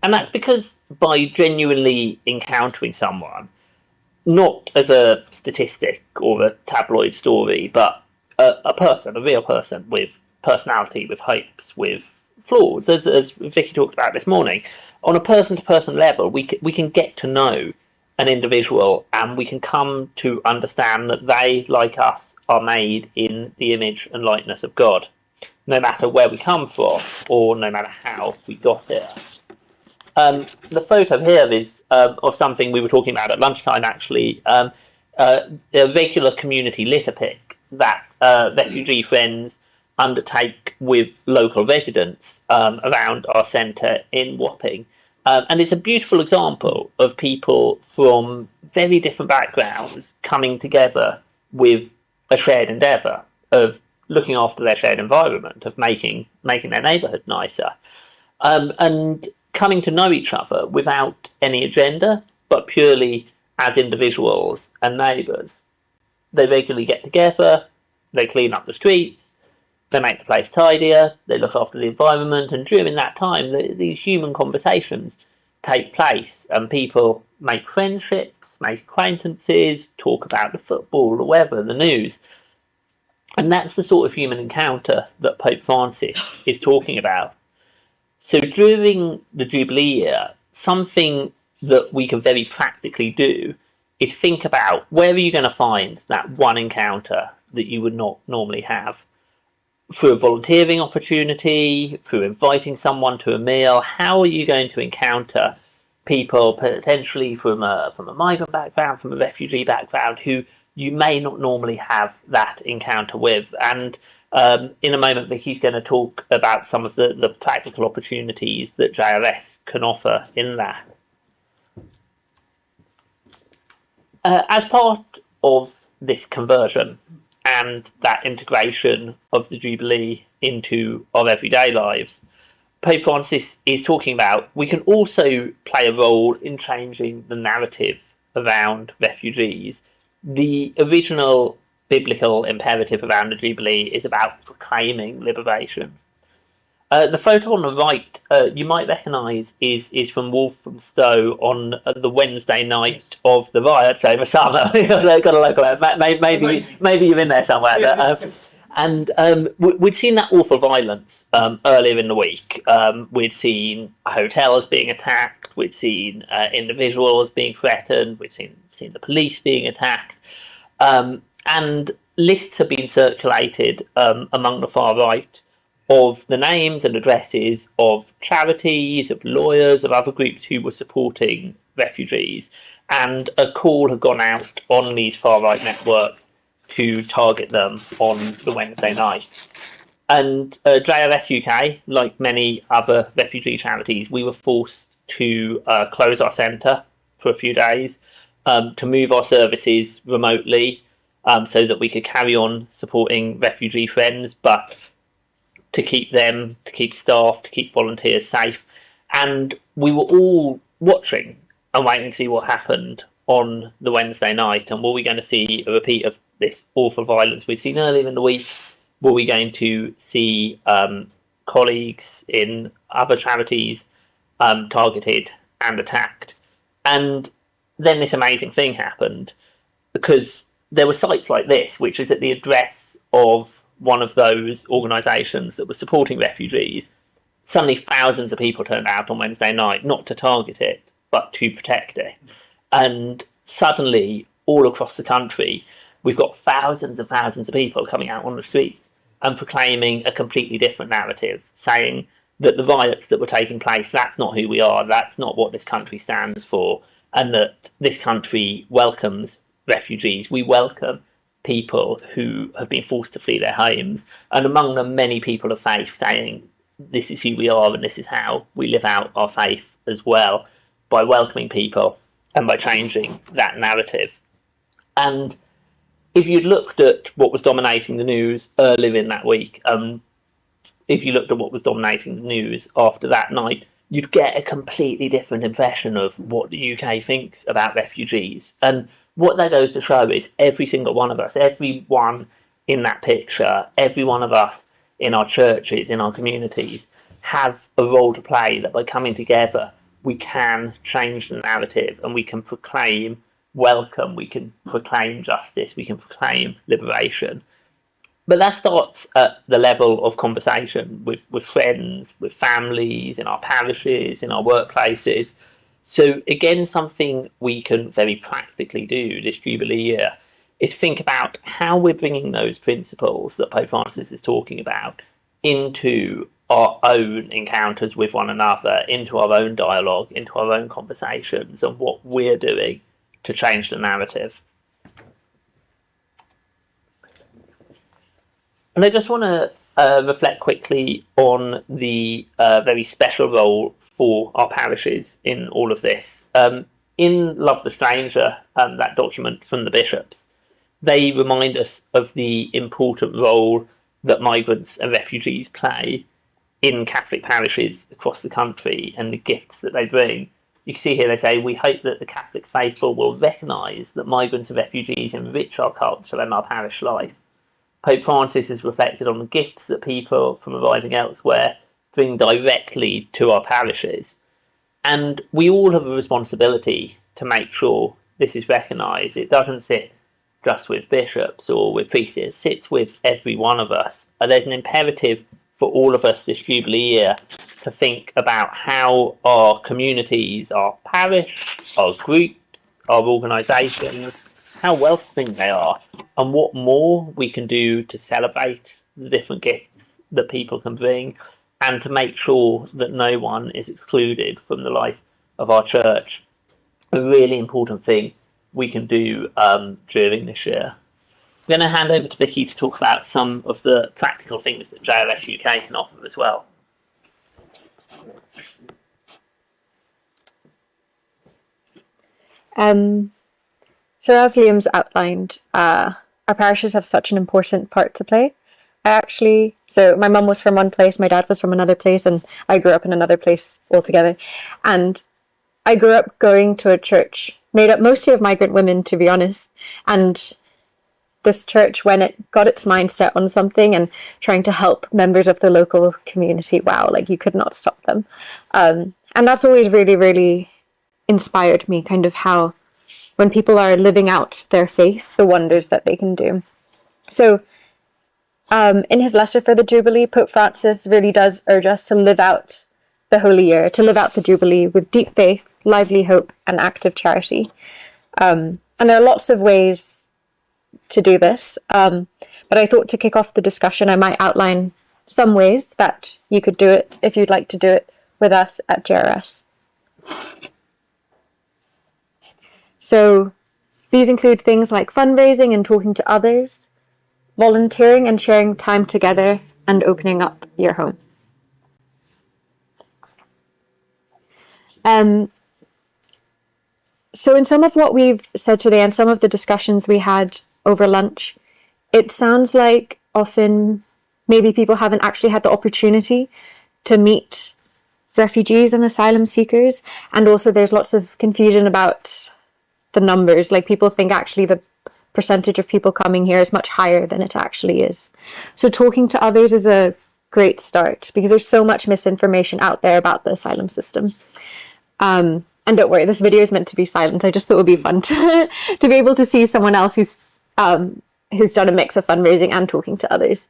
And that's because by genuinely encountering someone, not as a statistic or a tabloid story, but a person, a real person with personality, with hopes, with flaws, as Vicky talked about this morning, on a person-to-person level, we can get to know an individual, and we can come to understand that they, like us, are made in the image and likeness of God, no matter where we come from or no matter how we got here. The photo here is of something we were talking about at lunchtime, actually, a regular community litter pick that refugee friends undertake with local residents around our centre in Wapping. And it's a beautiful example of people from very different backgrounds coming together with a shared endeavour of looking after their shared environment, of making their neighbourhood nicer, and coming to know each other without any agenda, but purely as individuals and neighbours. They regularly get together, they clean up the streets, they make the place tidier, they look after the environment, and during that time these human conversations take place, and people make friendships, make acquaintances, talk about the football, the weather, the news. And that's the sort of human encounter that Pope Francis is talking about. So during the Jubilee year, something that we can very practically do is think about where are you going to find that one encounter that you would not normally have. through a volunteering opportunity, through inviting someone to a meal? How are you going to encounter people potentially from a migrant background, from a refugee background, who you may not normally have that encounter with? And in a moment, Vicky's going to talk about some of the practical opportunities that JRS can offer in that. As part of this conversion and that integration of the Jubilee into our everyday lives, Pope Francis is talking about we can also play a role in changing the narrative around refugees. The original biblical imperative around the Jubilee is about proclaiming liberation. The photo on the right, you might recognise, is from Walthamstow on the Wednesday night of the riots over summer. got a local, maybe you're in there somewhere. We'd seen that awful violence earlier in the week. We'd seen hotels being attacked. We'd seen individuals being threatened. We'd seen the police being attacked. And lists have been circulated among the far right of the names and addresses of charities, of lawyers, of other groups who were supporting refugees. And a call had gone out on these far right networks to target them on the Wednesday night. And JRS UK, like many other refugee charities, we were forced to close our centre for a few days, to move our services remotely, so that we could carry on supporting refugee friends, but to keep them, to keep staff, to keep volunteers safe. And we were all watching and waiting to see what happened on the Wednesday night. And were we going to see a repeat of this awful violence we'd seen earlier in the week? Were we going to see colleagues in other charities targeted and attacked? And then this amazing thing happened, because there were sites like this, which is at the address of one of those organisations that was supporting refugees. Suddenly thousands of people turned out on Wednesday night, not to target it, but to protect it. And suddenly, all across the country, we've got thousands and thousands of people coming out on the streets and proclaiming a completely different narrative, saying that the riots that were taking place, that's not who we are, that's not what this country stands for, and that this country welcomes refugees. We welcome people who have been forced to flee their homes, and among them many people of faith, saying this is who we are and this is how we live out our faith as well, by welcoming people and by changing that narrative. And if you looked at what was dominating the news earlier in that week, if you looked at what was dominating the news after that night, you'd get a completely different impression of what the UK thinks about refugees. And what that goes to show is every single one of us, everyone in that picture, every one of us in our churches, in our communities, have a role to play, that by coming together, we can change the narrative and we can proclaim welcome, we can proclaim justice, we can proclaim liberation. But that starts at the level of conversation with friends, with families, in our parishes, in our workplaces. So again, something we can very practically do this Jubilee year is think about how we're bringing those principles that Pope Francis is talking about into our own encounters with one another, into our own dialogue, into our own conversations, and what we're doing to change the narrative. And I just want to reflect quickly on the very special role for our parishes in all of this. In Love the Stranger, that document from the bishops, they remind us of the important role that migrants and refugees play in Catholic parishes across the country and the gifts that they bring. You can see here they say, we hope that the Catholic faithful will recognise that migrants and refugees enrich our culture and our parish life. Pope Francis has reflected on the gifts that people from arriving elsewhere bring directly to our parishes. And we all have a responsibility to make sure this is recognised. It doesn't sit just with bishops or with priests, it sits with every one of us. And there's an imperative for all of us this Jubilee year to think about how our communities, our parish, our groups, our organisations, how welcoming they are, and what more we can do to celebrate the different gifts that people can bring, and to make sure that no one is excluded from the life of our church. A really important thing we can do during this year. I'm going to hand over to Vicky to talk about some of the practical things that JLS UK can offer as well. So as Liam's outlined, our parishes have such an important part to play. So my mum was from one place, my dad was from another place, and I grew up in another place altogether. And I grew up going to a church made up mostly of migrant women, to be honest. And this church, when it got its mind set on something and trying to help members of the local community, wow, like you could not stop them. And that's always really, really inspired me, kind of how when people are living out their faith, the wonders that they can do. So in his letter for the Jubilee, Pope Francis really does urge us to live out the Holy Year, to live out the Jubilee with deep faith, lively hope, and active charity. And there are lots of ways to do this, but I thought to kick off the discussion, I might outline some ways that you could do it if you'd like to do it with us at JRS. So these include things like fundraising and talking to others, volunteering and sharing time together, and opening up your home. So in some of what we've said today and some of the discussions we had over lunch, it sounds like often maybe people haven't actually had the opportunity to meet refugees and asylum seekers, and also there's lots of confusion about the numbers. Like people think actually the percentage of people coming here is much higher than it actually is. So talking to others is a great start, because there's so much misinformation out there about the asylum system. And don't worry, this video is meant to be silent. I just thought it would be fun to be able to see someone else who's done a mix of fundraising and talking to others.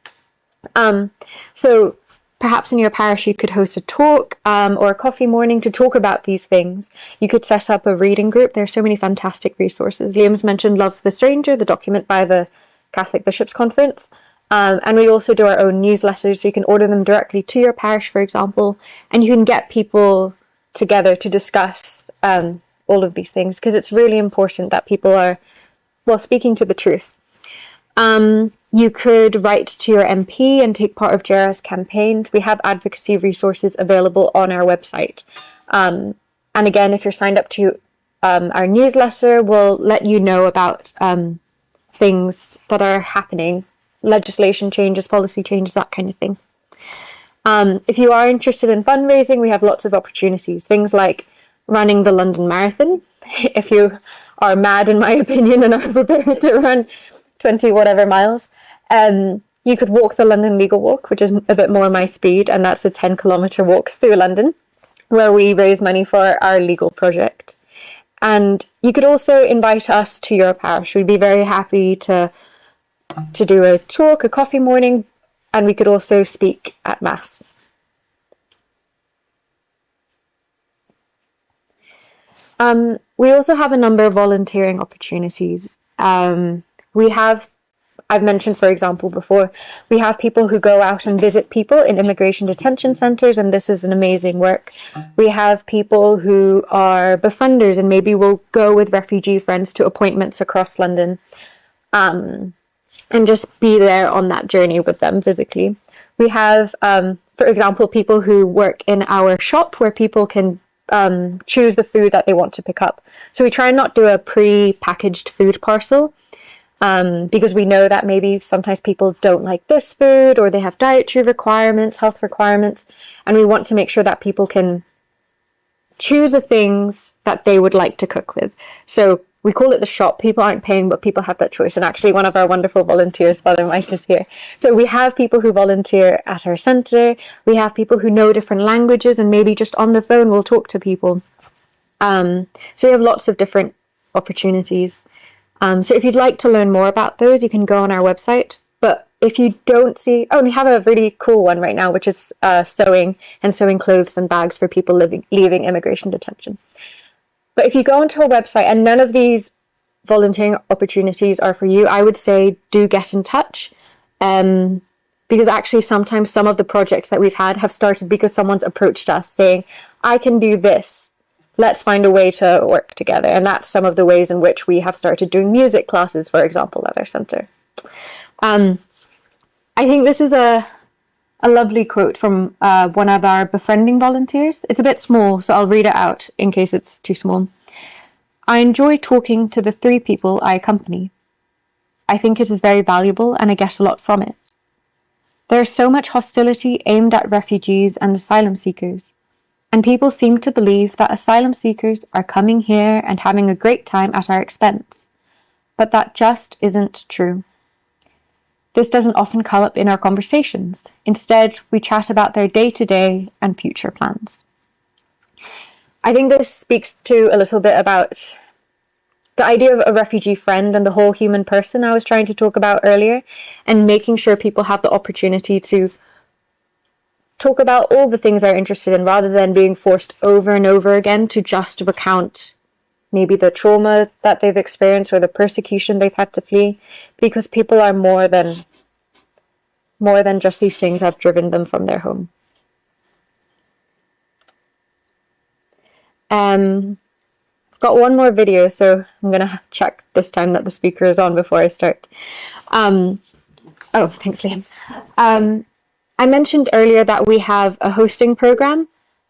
So perhaps in your parish you could host a talk or a coffee morning to talk about these things. You could set up a reading group. There are so many fantastic resources. Liam's mentioned Love the Stranger, the document by the Catholic Bishops' Conference. And we also do our own newsletters, so you can order them directly to your parish, for example, and you can get people together to discuss all of these things, because it's really important that people are, well, speaking to the truth. You could write to your MP and take part of JRS campaigns. We have advocacy resources available on our website. And again, if you're signed up to our newsletter, we'll let you know about things that are happening, legislation changes, policy changes, that kind of thing. If you are interested in fundraising, we have lots of opportunities. Things like running the London Marathon. If you are mad, in my opinion, and are prepared to run 20 whatever miles, you could walk the London Legal Walk, which is a bit more my speed, and that's a 10-kilometre walk through London, where we raise money for our legal project. And you could also invite us to your parish. We'd be very happy to do a talk, a coffee morning, and we could also speak at Mass. We also have a number of volunteering opportunities. I've mentioned, for example, before, we have people who go out and visit people in immigration detention centres, and this is an amazing work. We have people who are befrienders and maybe will go with refugee friends to appointments across London, and just be there on that journey with them physically. We have, for example, people who work in our shop where people can choose the food that they want to pick up. So we try and not do a pre-packaged food parcel, because we know that maybe sometimes people don't like this food, or they have dietary requirements, health requirements, and we want to make sure that people can choose the things that they would like to cook with. So we call it the shop. People aren't paying, but people have that choice. And actually one of our wonderful volunteers, Father Mike, is here. So we have people who volunteer at our centre. We have people who know different languages, and maybe just on the phone we'll talk to people. So we have lots of different opportunities. So if you'd like to learn more about those, you can go on our website. But if you don't see, we have a really cool one right now, which is sewing clothes and bags for people leaving immigration detention. But if you go onto our website and none of these volunteering opportunities are for you, I would say do get in touch, because because actually sometimes some of the projects that we've had have started because someone's approached us saying, I can do this. Let's find a way to work together. And that's some of the ways in which we have started doing music classes, for example, at our centre. I think this is a lovely quote from one of our befriending volunteers. It's a bit small, so I'll read it out in case it's too small. I enjoy talking to the 3 people I accompany. I think it is very valuable and I get a lot from it. There is so much hostility aimed at refugees and asylum seekers, and people seem to believe that asylum seekers are coming here and having a great time at our expense. But that just isn't true. This doesn't often come up in our conversations. Instead, we chat about their day-to-day and future plans. I think this speaks to a little bit about the idea of a refugee friend and the whole human person I was trying to talk about earlier, and making sure people have the opportunity to talk about all the things they're interested in rather than being forced over and over again to just recount maybe the trauma that they've experienced or the persecution they've had to flee, because people are more than just these things have driven them from their home. I've got one more video, so I'm going to check this time that the speaker is on before I start. Oh, thanks, Liam. I mentioned earlier that we have a hosting program,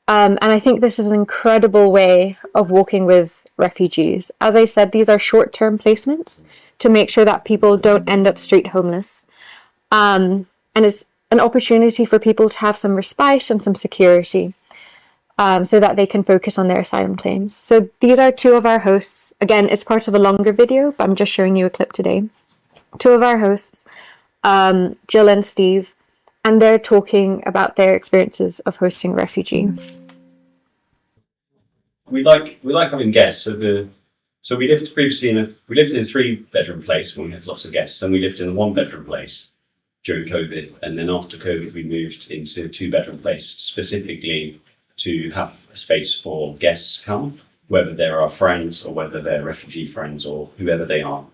and I think this is an incredible way of working with refugees. As I said, these are short-term placements to make sure that people don't end up street homeless. And it's an opportunity for people to have some respite and some security, so that they can focus on their asylum claims. So these are 2 of our hosts. Again, it's part of a longer video, but I'm just showing you a clip today. 2 of our hosts, Jill and Steve, and they're talking about their experiences of hosting a refugee. We like having guests. So we lived previously in a 3-bedroom place when we had lots of guests, and we lived in a 1-bedroom place during COVID. And then after COVID, we moved into a 2-bedroom place specifically to have a space for guests come, whether they're our friends or whether they're refugee friends or whoever they are,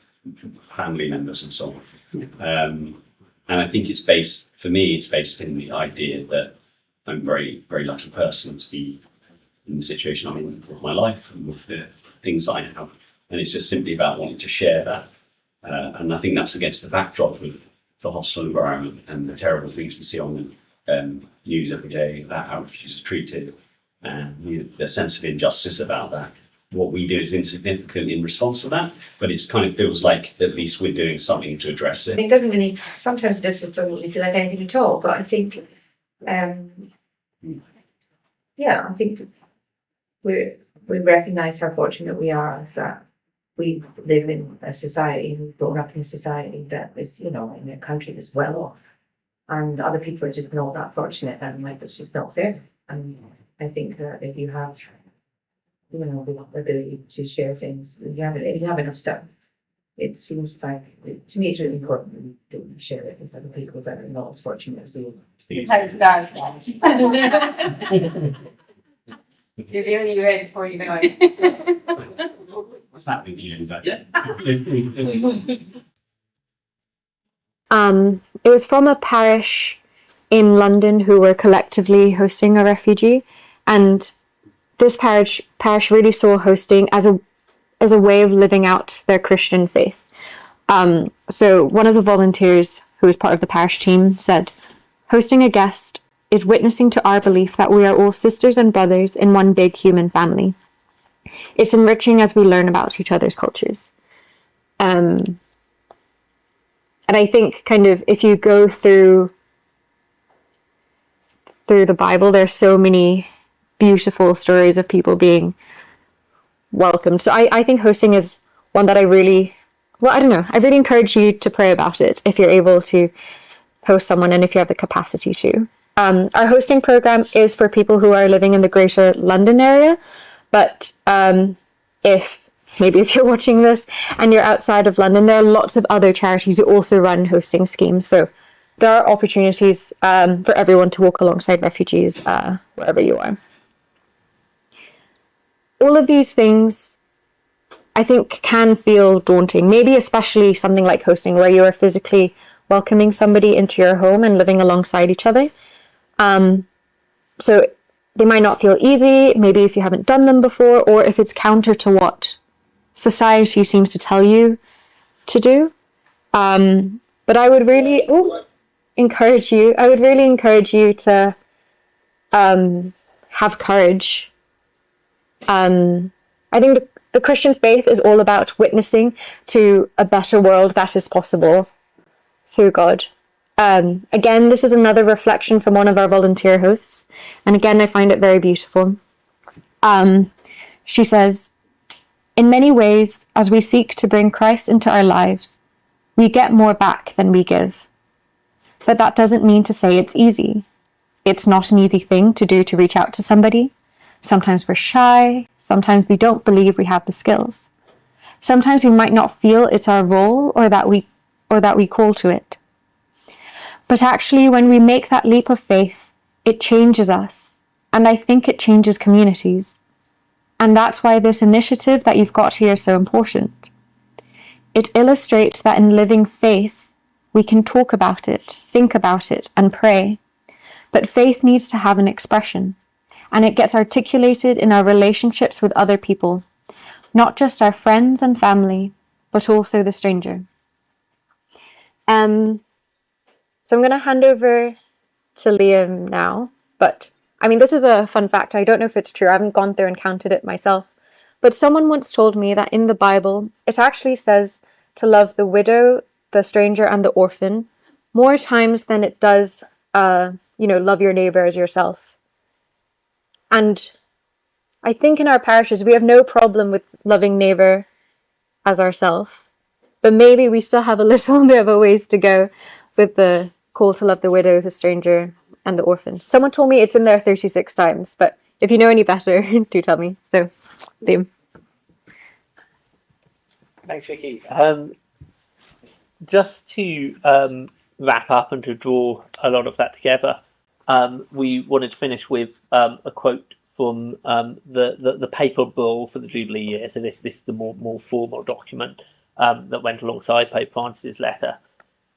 family members and so on. And I think it's based in the idea that I'm a very, very lucky person to be in the situation I'm in with my life and with the things I have. And it's just simply about wanting to share that. And I think that's against the backdrop of the hostile environment and the terrible things we see on the news every day about how refugees are treated and the sense of injustice about that. What we do is insignificant in response to that, but it kind of feels like at least we're doing something to address it. It doesn't really, sometimes it just doesn't really feel like anything at all, but I think, I think we recognise how fortunate we are that we live in a society, we've grown up in a society that is, in a country that's well off, and other people are just not that fortunate, and it's just not fair. And I think that if you have the ability to share things, if you have enough stuff, it seems like, to me, it's really important that you share it with other people that are not as fortunate as you. This is how it starts, guys. Reveal you in before you know it. What's happening to you? It was from a parish in London who were collectively hosting a refugee, and this parish really saw hosting as a way of living out their Christian faith. So one of the volunteers who was part of the parish team said, "Hosting a guest is witnessing to our belief that we are all sisters and brothers in one big human family. It's enriching as we learn about each other's cultures." And I think kind of if you go through the Bible, there's so many beautiful stories of people being welcomed. So I think hosting is one that I really encourage you to pray about it if you're able to host someone and if you have the capacity to. Our hosting program is for people who are living in the Greater London area, but if you're watching this and you're outside of London, there are lots of other charities who also run hosting schemes. So there are opportunities for everyone to walk alongside refugees wherever you are. All of these things, I think, can feel daunting, maybe especially something like hosting where you are physically welcoming somebody into your home and living alongside each other. So they might not feel easy, maybe if you haven't done them before, or if it's counter to what society seems to tell you to do. But I would really encourage you to have courage. I think the Christian faith is all about witnessing to a better world that is possible through God. Again, this is another reflection from one of our volunteer hosts. And again, I find it very beautiful. She says, "In many ways, as we seek to bring Christ into our lives, we get more back than we give. But that doesn't mean to say it's easy. It's not an easy thing to do to reach out to somebody. Sometimes we're shy. Sometimes we don't believe we have the skills. Sometimes we might not feel it's our role or that we call to it. But actually, when we make that leap of faith, it changes us. And I think it changes communities. And that's why this initiative that you've got here is so important. It illustrates that in living faith, we can talk about it, think about it, and pray. But faith needs to have an expression. And it gets articulated in our relationships with other people, not just our friends and family, but also the stranger." So I'm going to hand over to Liam now. But, I mean, this is a fun fact. I don't know if it's true. I haven't gone through and counted it myself. But someone once told me that in the Bible, it actually says to love the widow, the stranger, and the orphan more times than it does, love your neighbour as yourself. And I think in our parishes, we have no problem with loving neighbour as ourself. But maybe we still have a little bit of a ways to go with the call to love the widow, the stranger, and the orphan. Someone told me it's in there 36 times, but if you know any better, do tell me. So, Liam. Thanks, Vicky. Just to wrap up and to draw a lot of that together, we wanted to finish with a quote from the papal bull for the Jubilee year. So this is the more formal document that went alongside Pope Francis's letter,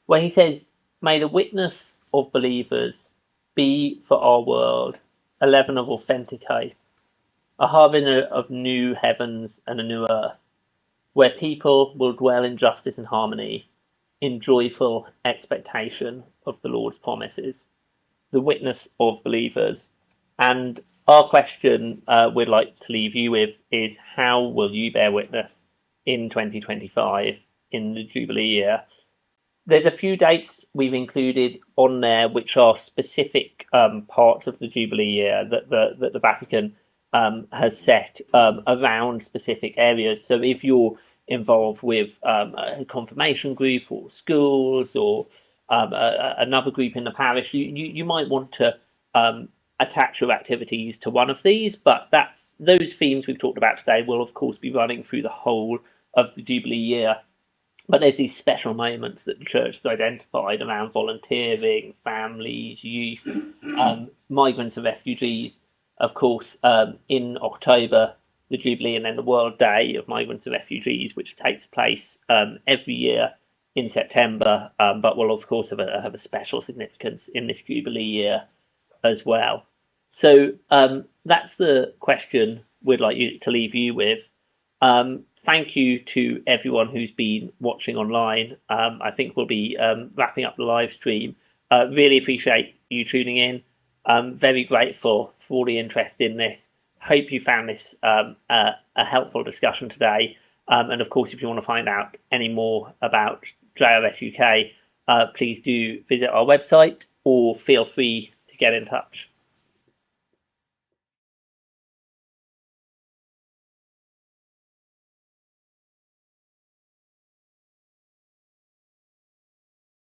where he says, "May the witness of believers be for our world a leaven of authentic hope, a harbinger of new heavens and a new earth, where people will dwell in justice and harmony, in joyful expectation of the Lord's promises." The witness of believers. And our question we'd like to leave you with is, how will you bear witness in 2025 in the Jubilee year? There's a few dates we've included on there which are specific parts of the Jubilee year that the Vatican has set around specific areas. So if you're involved with a confirmation group or schools or another group in the parish, you might want to attach your activities to one of these, but those themes we've talked about today will of course be running through the whole of the Jubilee year. But there's these special moments that the Church has identified around volunteering, families, youth, migrants and refugees. Of course, in October, the Jubilee, and then the World Day of Migrants and Refugees, which takes place every year in September, but will of course have a special significance in this Jubilee year as well. So that's the question we'd like you to leave you with. Thank you to everyone who's been watching online. I think we'll be wrapping up the live stream. Really appreciate you tuning in. Very grateful for all the interest in this. Hope you found this a helpful discussion today. And of course, if you want to find out any more about JRS UK, please do visit our website or feel free to get in touch.